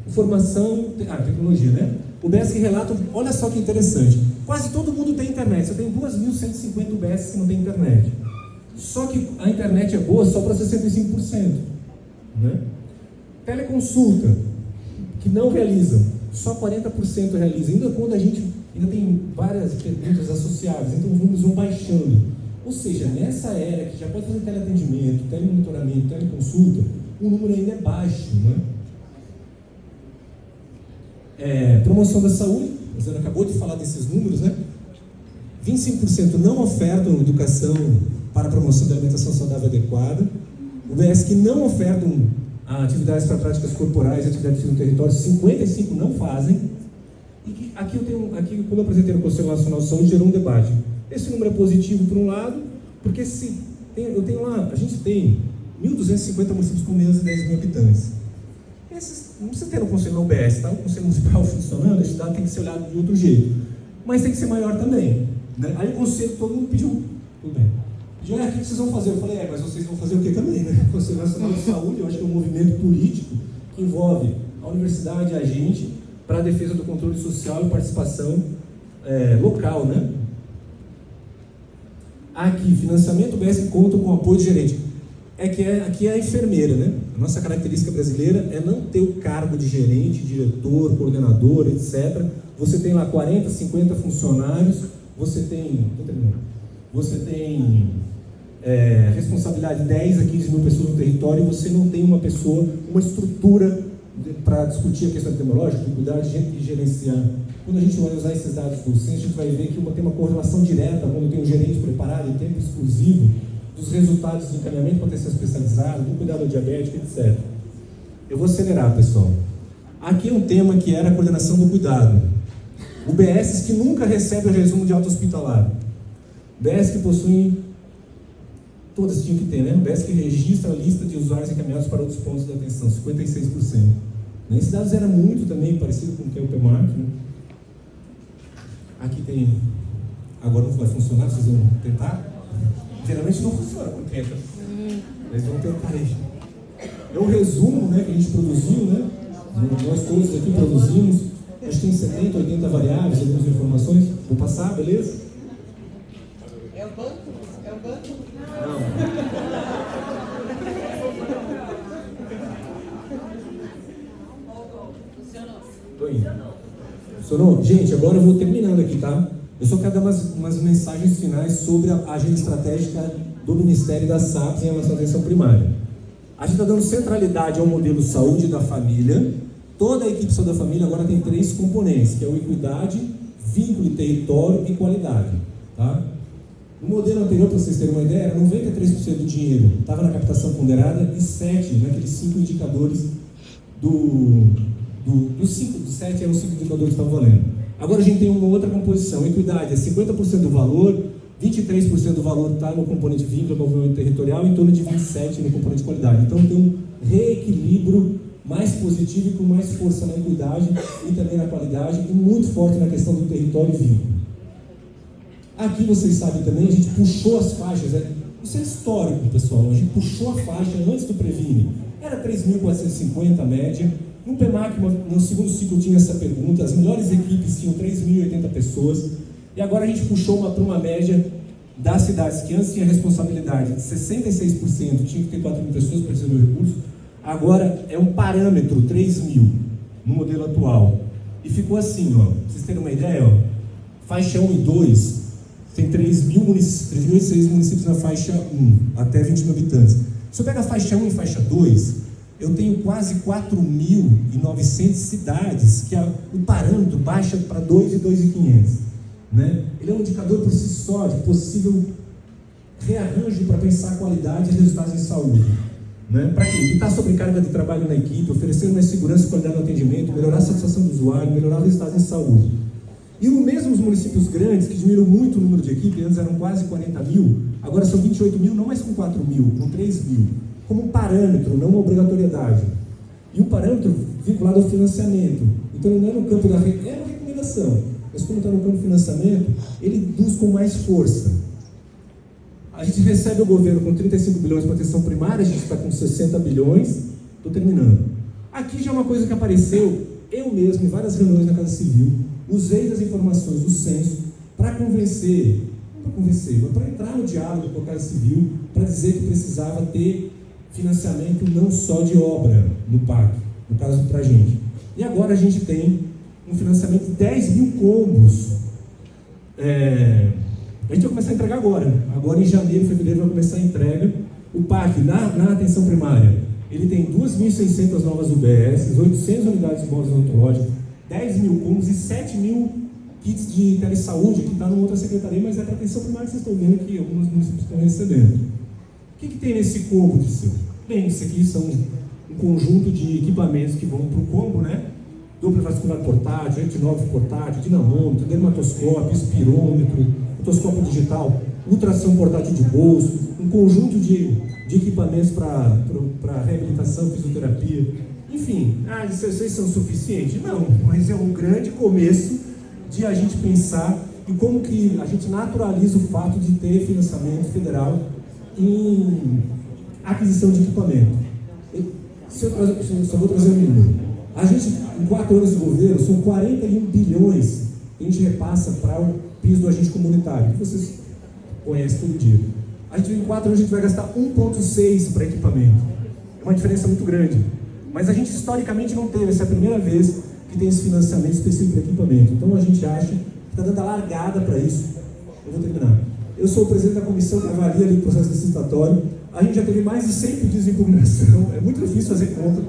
Informação, tecnologia, né? O UBS que relata, olha só que interessante, quase todo mundo tem internet, você tem 2.150 UBS que não tem internet. Só que a internet é boa só para 65%. Né? Teleconsulta, que não realizam, só 40% realizam. Ainda quando a gente ainda tem várias perguntas associadas, então os números vão baixando. Ou seja, nessa era que já pode fazer teleatendimento, telemonitoramento, teleconsulta, o número ainda é baixo. Né? Promoção da saúde, a Zana acabou de falar desses números, né? 25% não ofertam educação para a promoção da alimentação saudável adequada. UBS que não ofertam atividades para práticas corporais e atividades no território, 55% não fazem. E que, aqui quando eu apresentei no Conselho Nacional de Saúde, gerou um debate. Esse número é positivo por um lado, porque a gente tem 1.250 municípios com menos de 10 mil habitantes. Não precisa ter no Conselho da UBS, tá? O Conselho Municipal funcionando, esse dado tem que ser olhado de outro jeito. Mas tem que ser maior também. Né? Aí o Conselho, todo mundo pediu, tudo bem. Pediu, o que vocês vão fazer? Eu falei, mas vocês vão fazer o quê também, né? O Conselho Nacional de Saúde, eu acho que é um movimento político que envolve a universidade é agente para a defesa do controle social e participação local, né? Aqui, financiamento UBS conta com apoio de gerente. Aqui é a enfermeira, né? A nossa característica brasileira é não ter o cargo de gerente, diretor, coordenador, etc. Você tem lá 40, 50 funcionários, você tem responsabilidade de 10 a 15 mil pessoas no território e você não tem uma estrutura para discutir a questão epidemiológica, de cuidar de gerenciar. Quando a gente vai usar esses dados do censo, a gente vai ver que tem uma correlação direta quando tem um gerente preparado em tempo exclusivo dos resultados de encaminhamento para atenção especializada, do cuidado diabético, etc. Eu vou acelerar, pessoal. Aqui é um tema que era a coordenação do cuidado. UBSs que nunca recebem o resumo de alta hospitalar. UBS que possuem, todas tinham que ter, né? UBS que registra a lista de usuários encaminhados para outros pontos de atenção, 56%. Esses dados eram muito também parecido com o que é o PEMAC, né? Aqui tem, agora não vai funcionar, vocês vão tentar? Geralmente não funciona quando tenta. Mas vamos tentar aí. É um resumo, né, que a gente produziu, né? Nós todos aqui produzimos. Acho que tem 70, 80 variáveis, algumas informações. Vou passar, beleza? É o banco? É o banco? Não. Tô indo. Funcionou? Gente, agora eu vou terminando aqui, tá? Eu só quero dar umas mensagens finais sobre a agenda estratégica do Ministério da SAPS em relação à atenção primária. A gente está dando centralidade ao modelo saúde da família. Toda a equipe Saúde da Família agora tem 3 componentes, que é o equidade, vínculo, território e qualidade. Tá? No modelo anterior, para vocês terem uma ideia, era 93% do dinheiro estava na captação ponderada e 7 naqueles 5 indicadores dos 7 eram os 5 indicadores que estavam valendo. Agora a gente tem uma outra composição. Equidade é 50% do valor, 23% do valor está no componente vínculo, movimento territorial, e em torno de 27% no componente qualidade. Então tem um reequilíbrio mais positivo e com mais força na equidade e também na qualidade, e muito forte na questão do território e vínculo. Aqui vocês sabem também, a gente puxou as faixas, isso é histórico, pessoal, a gente puxou a faixa antes do Previne, era 3.450 a média. No PEMAC, no segundo ciclo, tinha essa pergunta, as melhores equipes tinham 3.080 pessoas, e agora a gente puxou para uma média das cidades que antes tinha responsabilidade de 66%, tinha que ter 4.000 pessoas para receber o recurso, agora é um parâmetro, 3.000, no modelo atual. E ficou assim, ó, pra vocês terem uma ideia, ó, faixa 1 e 2, tem 3.006 municípios na faixa 1, até 20 mil habitantes. Se eu pegar a faixa 1 e faixa 2, eu tenho quase 4.900 cidades, que o parâmetro baixa para 2 e 2.500. Né? Ele é um indicador por si só de possível rearranjo para pensar a qualidade e resultados em saúde. Né? Para quê? Evitar sobrecarga de trabalho na equipe, oferecer mais segurança e qualidade no atendimento, melhorar a satisfação do usuário, melhorar os resultados em saúde. E mesmo os municípios grandes, que diminuíram muito o número de equipes, antes eram quase 40 mil, agora são 28 mil, não mais com 4 mil, com 3 mil. Como um parâmetro, não uma obrigatoriedade. E um parâmetro vinculado ao financiamento. Então ele não é no campo da é uma recomendação, mas como está no campo do financiamento, ele induz com mais força. A gente recebe o governo com 35 bilhões para atenção primária, a gente está com 60 bilhões, estou terminando. Aqui já é uma coisa que apareceu, eu mesmo, em várias reuniões na Casa Civil, usei as informações do censo para convencer, mas para entrar no diálogo com a Casa Civil, para dizer que precisava ter financiamento não só de obra no PAC, no caso para a gente. E agora a gente tem um financiamento de 10 mil combos. A gente vai começar a entregar agora. Agora em janeiro, fevereiro vai começar a entrega. O PAC, na atenção primária, ele tem 2.600 novas UBS, 800 unidades de móveis odontológicos, 10 mil combos e 7 mil kits de telesaúde, que está numa outra secretaria, mas é para atenção primária que vocês estão vendo que alguns municípios estão recebendo. O que tem nesse combo de seu? Bem, isso aqui são um conjunto de equipamentos que vão para o combo, né? Duplo vascular portátil, retinógrafo portátil, dinamômetro, dermatoscópio, espirômetro, otoscópio digital, ultrassom portátil de bolso, um conjunto de equipamentos para reabilitação, fisioterapia. Enfim, vocês são suficientes? Não, mas é um grande começo de a gente pensar em como que a gente naturaliza o fato de ter financiamento federal em aquisição de equipamento. Só vou trazer um número. A gente, em 4 anos de governo, são 41 bilhões que a gente repassa para o piso do agente comunitário, que vocês conhecem todo dia. A gente, em 4 anos, a gente vai gastar 1,6 para equipamento. É uma diferença muito grande. Mas a gente, historicamente, não teve. Essa é a primeira vez que tem esse financiamento específico para equipamento. Então, a gente acha que está dando a largada para isso. Eu vou terminar. Eu sou o presidente da comissão que avalia ali o processo licitatório. A gente já teve mais de 100 pedidos de impugnação. É muito difícil fazer conta,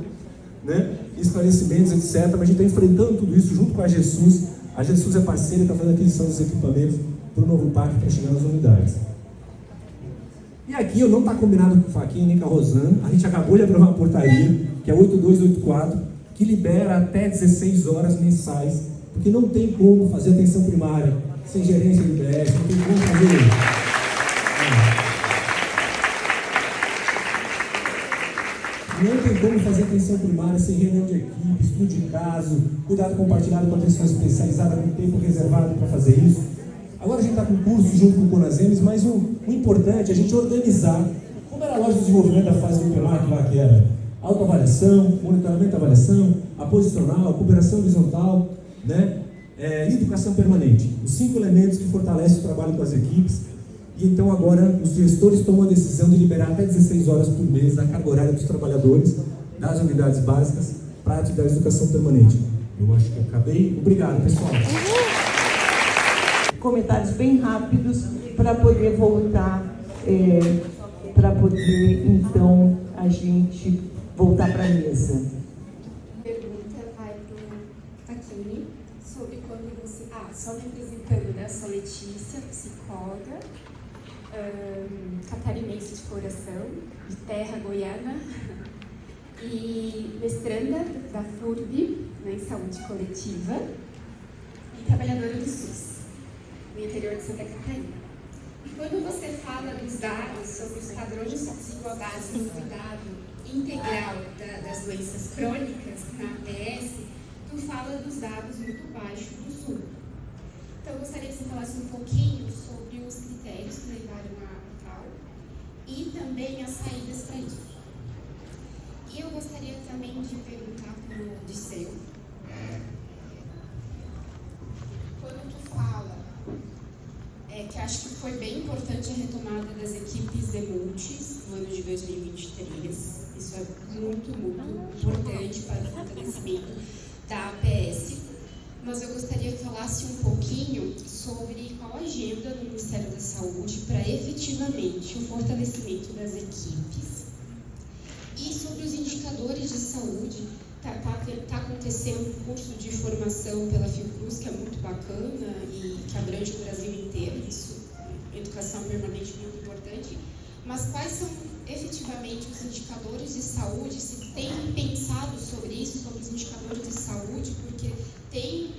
né? Esclarecimentos, etc. Mas a gente está enfrentando tudo isso junto com a GESUS. A GESUS é parceira e está fazendo a aquisição dos equipamentos para o novo parque para chegar nas unidades. E aqui eu não está combinado com o Fachin nem com a Rosana. A gente acabou de aprovar uma portaria, que é 8284, que libera até 16 horas mensais, porque não tem como fazer atenção primária sem gerência do BF, não tem como fazer. Não tem como fazer atenção primária sem reunião de equipe, estudo de caso, cuidado compartilhado com atenção especializada, com tempo reservado para fazer isso. Agora a gente está com curso junto com o Conasems, mas o importante é a gente organizar, como era a lógica de desenvolvimento da fase do PEMAC lá, que era autoavaliação, monitoramento da avaliação, a posicional, a cooperação horizontal, né? E educação permanente. Os 5 elementos que fortalecem o trabalho com as equipes. E então agora os gestores tomam a decisão de liberar até 16 horas por mês a carga horária dos trabalhadores das unidades básicas para a atividade de educação permanente. Eu acho que eu acabei. Obrigado, pessoal. Comentários bem rápidos para poder voltar, para poder então a gente voltar para a mesa. A pergunta vai para o Fachin sobre quando você... só me apresentando, né? Eu sou Letícia, psicóloga, catarinense de coração, de terra goiana, e mestranda da FURB, né, em saúde coletiva, e trabalhadora do SUS, no interior de Santa Catarina. E quando você fala dos dados sobre os padrões de desigualdades no cuidado integral das doenças crônicas na APS, tu fala dos dados muito baixos do Sul. Então, eu gostaria que você falasse um pouquinho sobre os critérios que levaram a tal e também as saídas para isso. E eu gostaria também de perguntar para o Disseu, quando tu fala que acho que foi bem importante a retomada das equipes de multis no ano de 2023. Isso é muito, muito importante para o fortalecimento da APS. Mas eu gostaria que falasse um pouquinho sobre qual a agenda do Ministério da Saúde para efetivamente o fortalecimento das equipes. E sobre os indicadores de saúde, está acontecendo um curso de formação pela Fiocruz, que é muito bacana e que abrange o Brasil inteiro, isso, educação permanente muito importante, mas quais são efetivamente os indicadores de saúde, se tem pensado sobre isso, sobre os indicadores de saúde, porque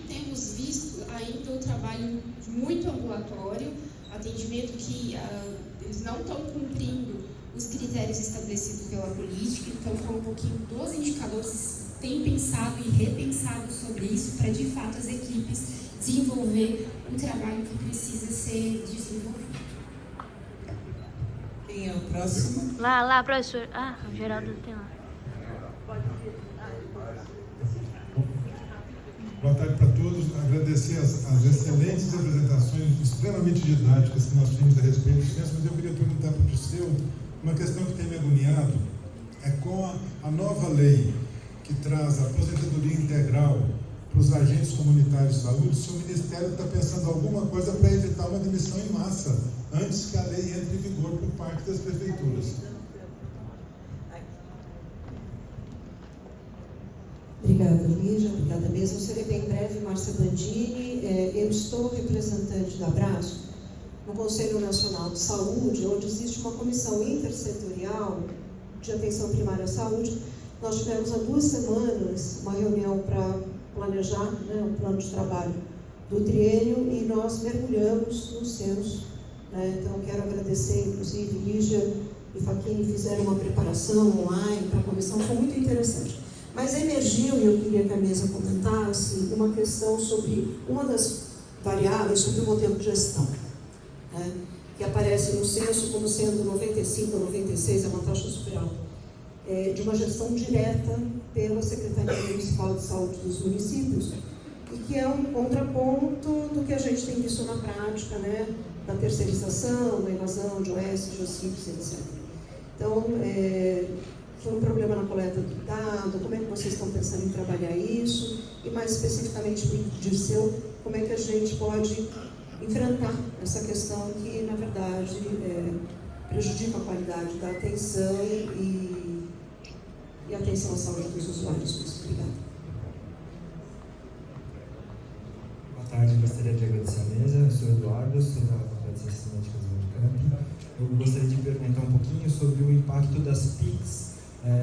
temos visto ainda o trabalho muito ambulatório, atendimento que eles não estão cumprindo os critérios estabelecidos pela política, então fala um pouquinho dos indicadores, tem pensado e repensado sobre isso para de fato as equipes desenvolver um trabalho que precisa ser desenvolvido. Quem é o próximo? Lá, professor. O Geraldo tem lá. Boa tarde para todos. Agradecer as excelentes apresentações extremamente didáticas que nós tínhamos a respeito do censo, mas eu queria perguntar para o Disseu uma questão que tem me agoniado, é com a nova lei que traz a aposentadoria integral para os agentes comunitários de saúde, se o Ministério está pensando alguma coisa para evitar uma demissão em massa, antes que a lei entre em vigor por parte das prefeituras. Obrigada, Lígia. Obrigada mesmo. Serei bem breve, Márcia Bandini. Eu estou representante da Abraço no Conselho Nacional de Saúde, onde existe uma comissão intersetorial de atenção primária à saúde. Nós tivemos há 2 semanas uma reunião para planejar o plano de trabalho do triênio e nós mergulhamos no censo. Então, quero agradecer, inclusive, Lígia e Fachin fizeram uma preparação online para a comissão, foi muito interessante. Mas emergiu, e eu queria que a mesa comentasse, uma questão sobre uma das variáveis sobre o modelo de gestão, que aparece no censo como sendo 95 ou 96, é uma taxa super alta. de uma gestão direta pela Secretaria Municipal de Saúde dos municípios, e que é um contraponto do que a gente tem visto na prática, né, da terceirização, da invasão de OS, de OCIPs, etc. Então, foi um problema na coleta do dado, como é que vocês estão pensando em trabalhar isso? E mais especificamente para o Dirceu, como é que a gente pode enfrentar essa questão que, na verdade, prejudica a qualidade da atenção e a atenção à saúde dos usuários. Obrigada. Boa tarde, gostaria de agradecer a mesa. Eu sou Eduardo, sou da Faculdade de Ciências Médicas da Unicamp. Eu gostaria de perguntar um pouquinho sobre o impacto das PICs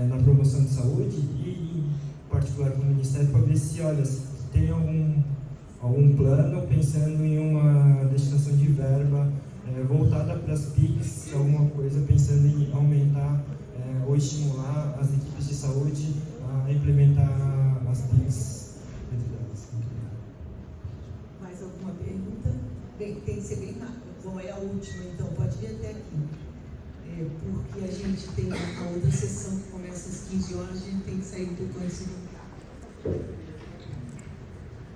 na promoção de saúde e, em particular, com o Ministério, para ver se, olha, se tem algum plano pensando em uma destinação de verba voltada para as PICs, alguma coisa pensando em aumentar ou estimular as equipes de saúde a implementar as PICs dentro delas. Mais alguma pergunta? Bem, tem que ser bem rápido. Bom, é a última, então pode vir até aqui. Porque a gente tem a outra sessão que começa às 15 horas, a gente tem que sair um pouco antes do...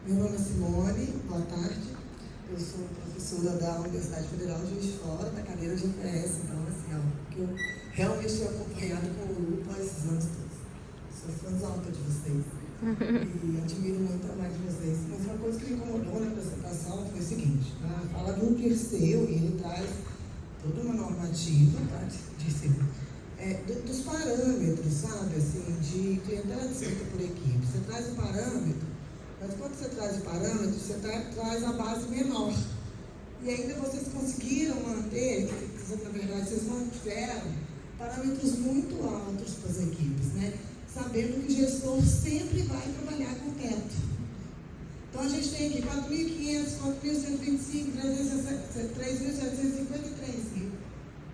Meu nome é Simone, boa tarde. Eu sou professora da Universidade Federal de Juiz de Fora, da cadeira de UPS, então, assim, algo que eu realmente tenho acompanhado com o lupa esses anos todos. Sou fãzona de vocês e admiro muito o trabalho de vocês. Mas uma coisa que me incomodou na apresentação foi o seguinte: a fala do Dirceu, e ele traz toda uma normativa, tá, Dirceu, dos parâmetros, sabe, assim, de clientela descrita por equipe. Você traz o parâmetro, mas quando você traz o parâmetro, você traz a base menor. E ainda vocês conseguiram manter, na verdade, vocês mantiveram parâmetros muito altos para as equipes, né? Sabendo que o gestor sempre vai trabalhar com teto. Então, a gente tem aqui 4.500, 4.125, 3.753 mil,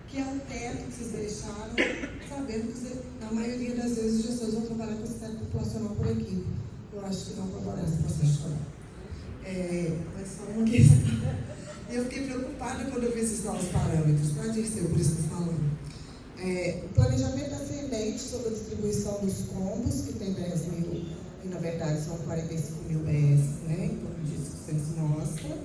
que é o teto que vocês deixaram, sabendo que, na maioria das vezes, os gestores vão trabalhar com esse teto populacional por equipe. Eu acho que não favorece o processo escolar. Mas só uma questão. E eu fiquei preocupada quando eu vi esses novos parâmetros, tá, Dirceu? Por isso que eu estou falando. O planejamento ascendente sobre a distribuição dos combos, que tem 10 mil, e na verdade são 45 mil BS, né? Em torno disso que você mostra.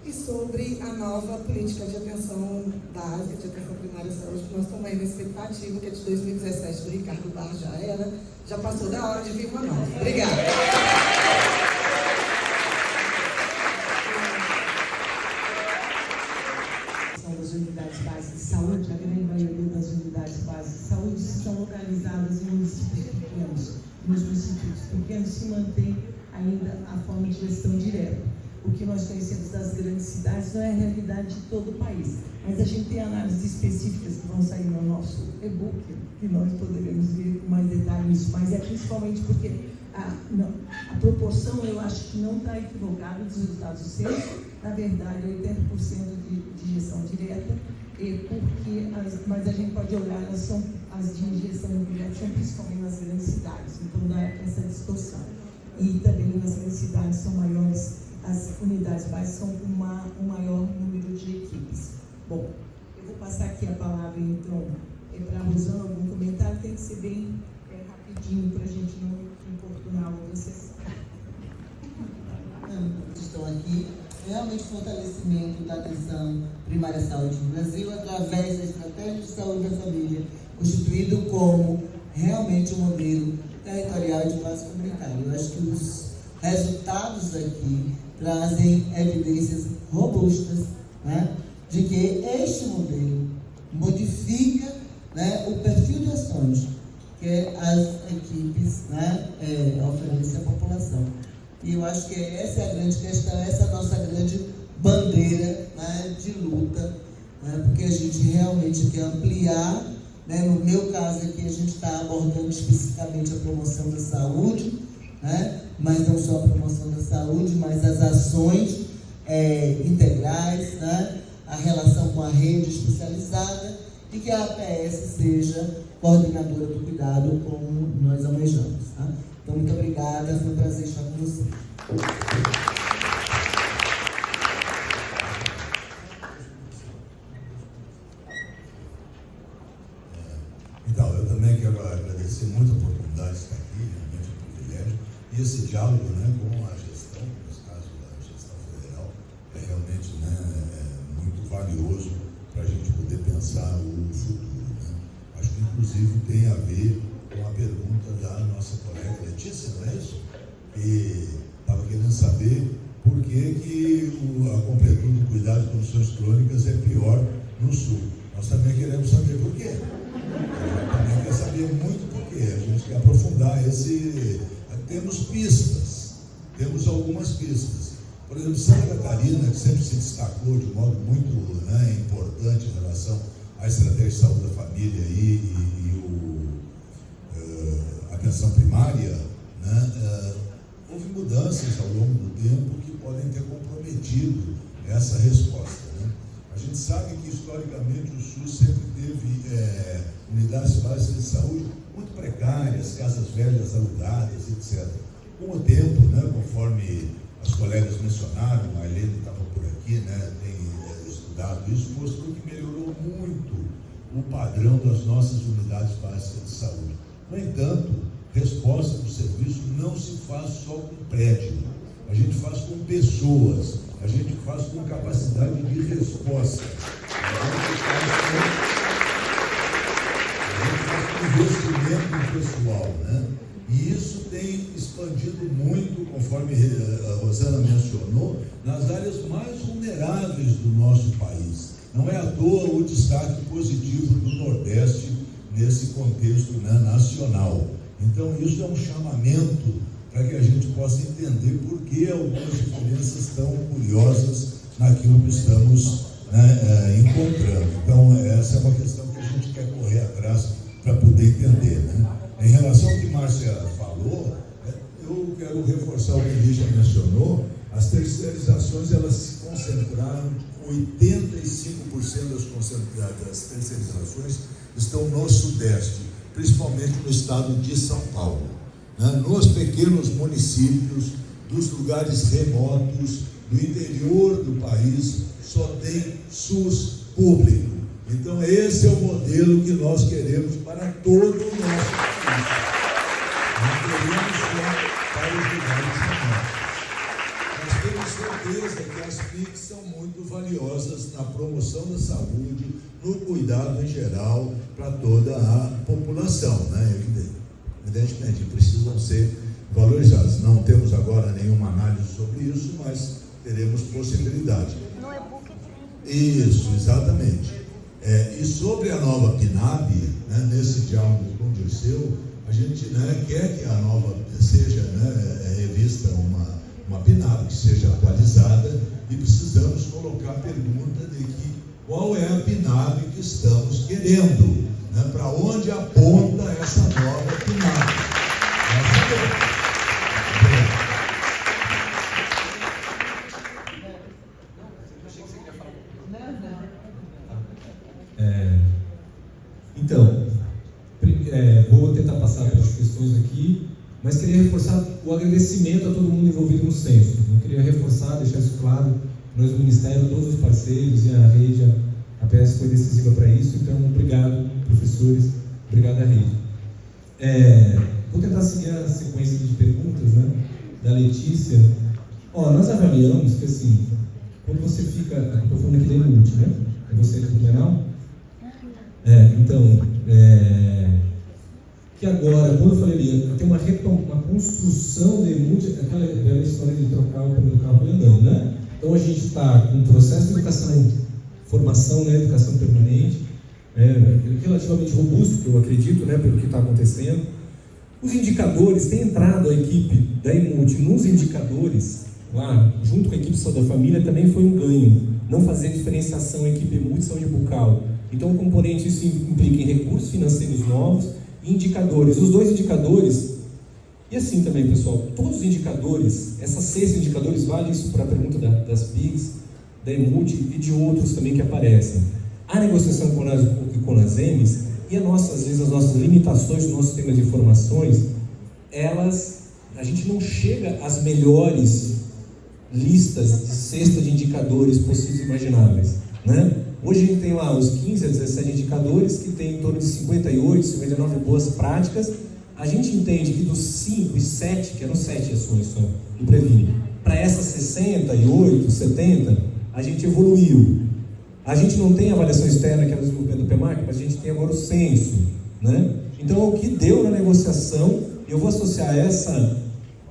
E sobre a nova política de atenção básica, de atenção primária à saúde, que nós estamos aí na expectativa, que é de 2017, do Ricardo Barra já passou da hora de vir uma nova. Obrigada. São as unidades básicas de saúde, a grande maioria das unidades básicas de saúde estão localizadas em municípios pequenos. Nos municípios pequenos se mantém ainda a forma de gestão direta. O que nós conhecemos das grandes cidades não é a realidade de todo o país, mas a gente tem análises específicas que vão sair no nosso e-book, que nós poderemos ver com mais detalhe nisso, mas é principalmente porque a proporção, eu acho que não está equivocada dos resultados do censo, na verdade, 80% de gestão direta, mas a gente pode olhar, as de gestão indireta são principalmente nas grandes cidades, então dá essa distorção. E também nas grandes cidades são maiores, as unidades básicas são com um maior número de equipes. Bom, eu vou passar aqui a palavra, então, para a Rosana, algum comentário, tem que ser bem rapidinho para a gente não importunar outra sessão. Estão aqui, realmente fortalecimento da atenção primária à saúde no Brasil através da estratégia de saúde da família, constituído como realmente um modelo territorial de base comunitária. Eu acho que os resultados aqui trazem evidências robustas, né, de que este modelo modifica, né, o perfil de ações que as equipes, né, oferecem à população. E eu acho que essa é a grande questão, essa é a nossa grande bandeira, né, de luta, né, porque a gente realmente quer ampliar, né, no meu caso aqui a gente está abordando especificamente a promoção da saúde, né, mas não só a promoção da saúde, mas as ações integrais, né, a relação com a rede especializada, e que a APS seja coordenadora do cuidado como nós almejamos. Tá? Então, muito obrigada, foi um prazer estar com você. Então, eu também quero quero agradecer muito a oportunidade de estar aqui, realmente é um privilégio, e esse diálogo, né, com a gestão, no caso da gestão federal, é realmente, né, muito valioso para a gente poder pensar o futuro, né? Acho que inclusive tem a ver com a pergunta da nossa colega Letícia, não é isso? Que estava querendo saber por que a completude do cuidado de condições crônicas é pior no Sul. Nós também queremos saber por quê. A gente também quer saber muito por quê. A gente quer aprofundar esse... Temos pistas, temos algumas pistas. Por exemplo, Santa Catarina, que sempre se destacou de um modo muito, né, importante em relação à estratégia de saúde da família a atenção primária, né, houve mudanças ao longo do tempo que podem ter comprometido essa resposta, né? A gente sabe que historicamente o SUS sempre teve unidades básicas de saúde muito precárias, casas velhas alugadas, etc. Com o tempo, né, conforme as colegas mencionaram, a Helena estava por aqui, né, tem estudado isso, mostrou que melhorou muito o padrão das nossas unidades básicas de saúde. No entanto, resposta do serviço não se faz só com prédio, a gente faz com pessoas, a gente faz com capacidade de resposta, a gente faz com investimento pessoal, né? E isso tem expandido muito, conforme a Rosana mencionou, nas áreas mais vulneráveis do nosso país. Não é à toa o destaque positivo do Nordeste nesse contexto, né, nacional. Então, isso é um chamamento para que a gente possa entender por que algumas diferenças tão curiosas naquilo que estamos, né, encontrando. Então, essa é uma questão que a gente quer correr atrás para poder entender, né? Em relação ao que Márcia falou, eu quero reforçar o que Lígia mencionou. As terceirizações, elas se concentraram, 85% das terceirizações estão no Sudeste, principalmente no estado de São Paulo, né? Nos pequenos municípios, dos lugares remotos, do interior do país, só tem SUS público. Então, esse é o modelo que nós queremos para todo o nosso país. Não queremos só para os lugares remotos. Nós temos certeza que as PICs são muito valiosas na promoção da saúde, no cuidado em geral para toda a população, né? Evidentemente, precisam ser valorizadas. Não temos agora nenhuma análise sobre isso, mas teremos possibilidade. No e-book tem. Isso, exatamente. E sobre a nova PNAB, né, nesse diálogo com o Dirceu, a gente, né, quer que a nova seja, né, revista uma PNAB que seja atualizada, e precisamos colocar a pergunta de que qual é a PNAB que estamos querendo, né, para onde aponta essa nova PNAB. Então, vou tentar passar pelas questões aqui, mas queria reforçar o agradecimento a todo mundo envolvido no censo. Eu queria reforçar, deixar isso claro, nós do Ministério, todos os parceiros e a rede, a PS foi decisiva para isso, então obrigado, professores, obrigado à rede. Vou tentar seguir a sequência de perguntas, né, da Letícia. Nós avaliamos que, assim, quando você fica, estou falando aqui da Inútil, né? É você de Blumenau? Que agora, quando eu falei ali, tem uma construção de Inútil, aquela velha história de trocar o pneu do carro andando, né? Então a gente está com um processo de educação, formação, né, educação permanente, relativamente robusto, que eu acredito, né, pelo que está acontecendo. Os indicadores, tem entrado a equipe da Inútil nos indicadores, lá, junto com a equipe de saúde da família, também foi um ganho, não fazer diferenciação equipe Inútil e saúde bucal. Então, o componente, isso implica em recursos financeiros novos e indicadores. Os dois indicadores, e assim também, pessoal, todos os indicadores, essas 6 indicadores, vale isso para a pergunta das PIGs, da Inútil e de outros também que aparecem. A negociação com as EMES e às vezes as nossas limitações do nosso sistema de informações, a gente não chega às melhores listas de cesta de indicadores possíveis e imagináveis, né? Hoje a gente tem lá os 15 a 17 indicadores, que tem em torno de 58, 59 boas práticas. A gente entende que dos 5 e 7, que eram 7 ações só, do Previne, para essas 68, 70, a gente evoluiu. A gente não tem avaliação externa, que é o desenvolvimento do PMAC, mas a gente tem agora o censo, né? Então, o que deu na negociação, eu vou associar essa...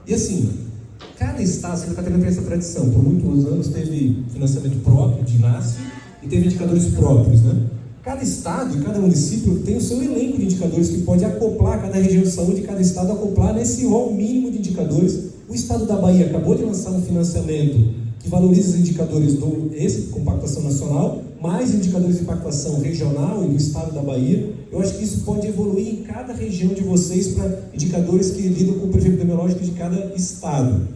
E assim, cada estado, Santa Catarina tem essa tradição. Por muitos anos teve financiamento próprio de INASF e teve indicadores próprios, né? Cada estado e cada município tem o seu elenco de indicadores que pode acoplar, cada região de saúde, cada estado acoplar nesse rol mínimo de indicadores. O estado da Bahia acabou de lançar um financiamento que valoriza os indicadores do compactação nacional, mais indicadores de impactação regional e do estado da Bahia. Eu acho que isso pode evoluir em cada região de vocês para indicadores que lidam com o perfil epidemiológico de cada estado.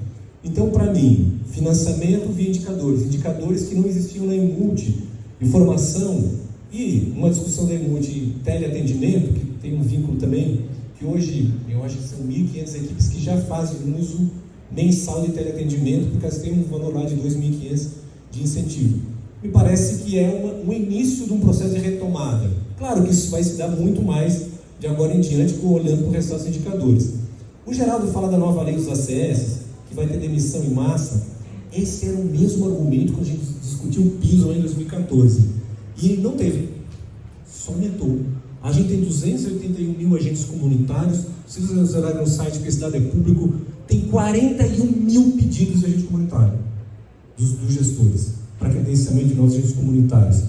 Então, para mim, financiamento via indicadores que não existiam na Emult, informação e uma discussão da Emult teleatendimento, que tem um vínculo também, que hoje eu acho que são 1.500 equipes que já fazem uso mensal de teleatendimento, porque elas têm um valor lá de 2.500 de incentivo. Me parece que é um início de um processo de retomada. Claro que isso vai se dar muito mais de agora em diante, olhando para o resto dos indicadores. O Geraldo fala da nova lei dos ACS, que vai ter demissão em massa. Esse era o mesmo argumento que a gente discutiu o piso lá em 2014. E não teve. Só aumentou. A gente tem 281 mil agentes comunitários. Se vocês olharem no site, que esse dado é público, tem 41 mil pedidos de agente comunitário, dos gestores, para credenciamento de novos agentes comunitários.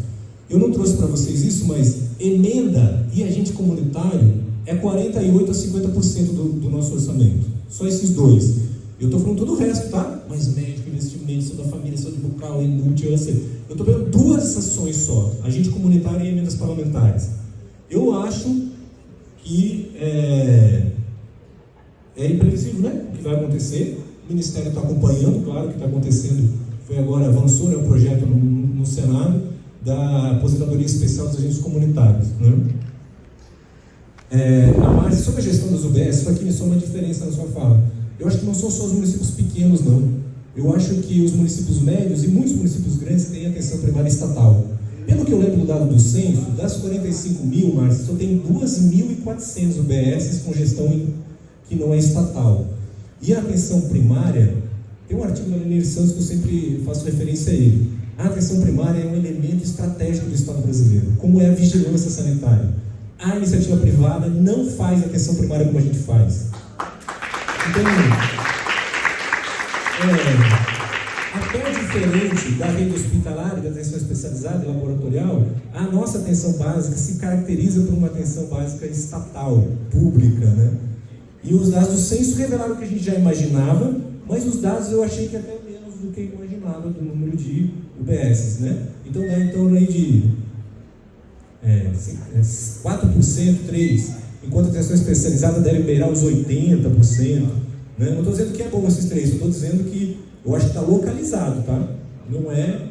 Eu não trouxe para vocês isso, mas emenda e agente comunitário é 48% a 50% do nosso orçamento. Só esses dois. Eu estou falando todo o resto, tá? Mas médico, investimento, saúde da família, saúde bucal, multi-âncer. Eu estou vendo 2 ações só, agente comunitário e emendas parlamentares. Eu acho que é imprevisível, né? O que vai acontecer. O Ministério está acompanhando, claro, o que está acontecendo. Foi agora, avançou, né, o projeto no Senado da aposentadoria especial dos agentes comunitários, né? Mas sobre a gestão das UBS, isso aqui me só uma diferença na sua fala. Eu acho que não são só os municípios pequenos, não. Eu acho que os municípios médios e muitos municípios grandes têm atenção primária estatal. Pelo que eu lembro do dado do censo, das 45 mil, Márcio, só tem 2.400 UBS com gestão que não é estatal. E a atenção primária, tem um artigo da Lenir Santos que eu sempre faço referência a ele. A atenção primária é um elemento estratégico do Estado brasileiro, como é a vigilância sanitária. A iniciativa privada não faz atenção primária como a gente faz. Então, até diferente da rede hospitalar e da atenção especializada e laboratorial, a nossa atenção básica se caracteriza por uma atenção básica estatal, pública, né? E os dados do censo revelaram o que a gente já imaginava, mas os dados eu achei que até menos do que eu imaginava do número de UBS, né? Então dá em torno aí de 4%, 3%, enquanto a atenção especializada deve beirar os 80%. Né? Não estou dizendo que é bom esses 3%, estou dizendo que eu acho que está localizado, tá? Não é...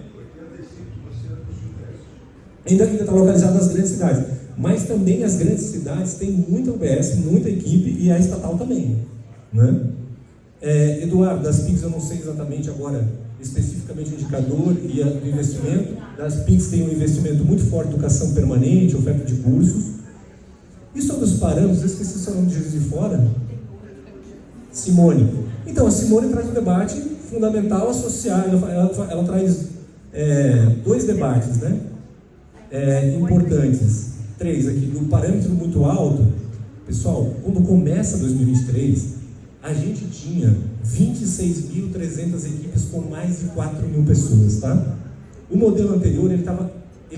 Ainda está localizado nas grandes cidades. Mas também as grandes cidades têm muita UBS, muita equipe, e a estatal também, né? Eduardo, das PICs eu não sei exatamente agora, especificamente o indicador e o investimento. Das PICs tem um investimento muito forte em educação permanente, oferta de cursos. E sobre os parâmetros, eu esqueci o seu nome de Juiz de Fora. Simone. Então, a Simone traz um debate fundamental associado, ela traz 2 debates, né? Importantes. 3 aqui, do parâmetro muito alto. Pessoal, quando começa 2023, a gente tinha 26.300 equipes com mais de 4 mil pessoas, tá? O modelo anterior, ele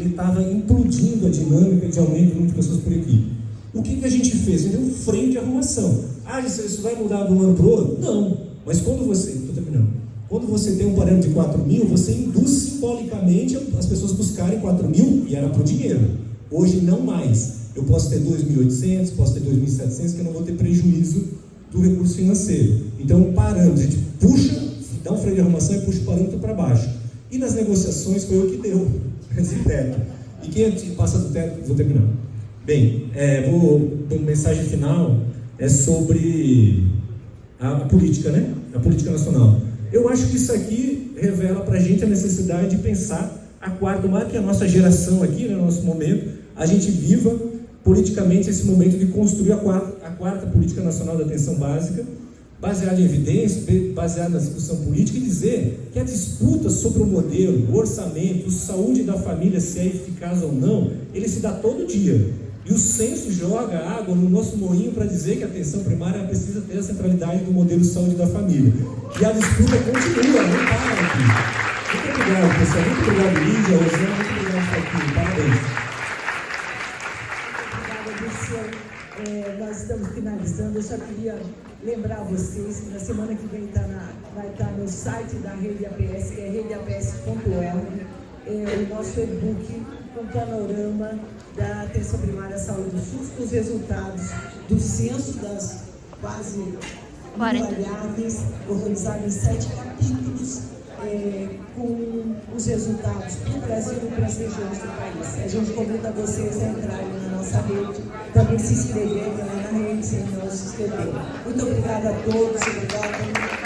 estava implodindo a dinâmica de aumento do número de pessoas por equipe. O que a gente fez? A gente deu um freio de arrumação. Isso vai mudar de um ano para o outro? Não. Mas quando você tem um parâmetro de 4 mil, você induz simbolicamente as pessoas buscarem 4 mil e era para o dinheiro. Hoje não mais. Eu posso ter 2.800, posso ter 2.700, que eu não vou ter prejuízo do recurso financeiro. Então, um parâmetro, a gente puxa, dá um freio de arrumação e puxa o parâmetro para baixo. E nas negociações foi o que deu esse teto. E quem passa do teto, vou terminar. Bem, uma mensagem final é sobre a política, né? A política nacional. Eu acho que isso aqui revela para a gente a necessidade de pensar A quarta, tomara que a nossa geração aqui, no nosso momento, a gente viva politicamente esse momento de construir a quarta Política Nacional de Atenção Básica, baseada em evidências, baseada na discussão política, e dizer que a disputa sobre o modelo, o orçamento, a saúde da família, se é eficaz ou não, ele se dá todo dia. E o censo joga água no nosso moinho para dizer que a atenção primária precisa ter a centralidade do modelo de saúde da família. E a disputa continua, não para aqui. Muito obrigado, pessoal. Muito obrigado, Lídia, Rosana. Muito obrigado, Faquinho. Parabéns. Obrigada, Lúcia. Nós estamos finalizando. Eu só queria lembrar vocês que na semana que vem vai estar no site da Rede APS, que é redeaps.org, o nosso e-book com panorama da atenção primária à saúde do SUS, com os resultados do censo das quase 1.000 variáveis, organizado em 7 capítulos, com os resultados para o Brasil e para as regiões do país. A gente convida vocês a entrarem na nossa rede, também se inscreverem lá na rede, sem não se inscrever. Muito obrigada a todos, obrigada.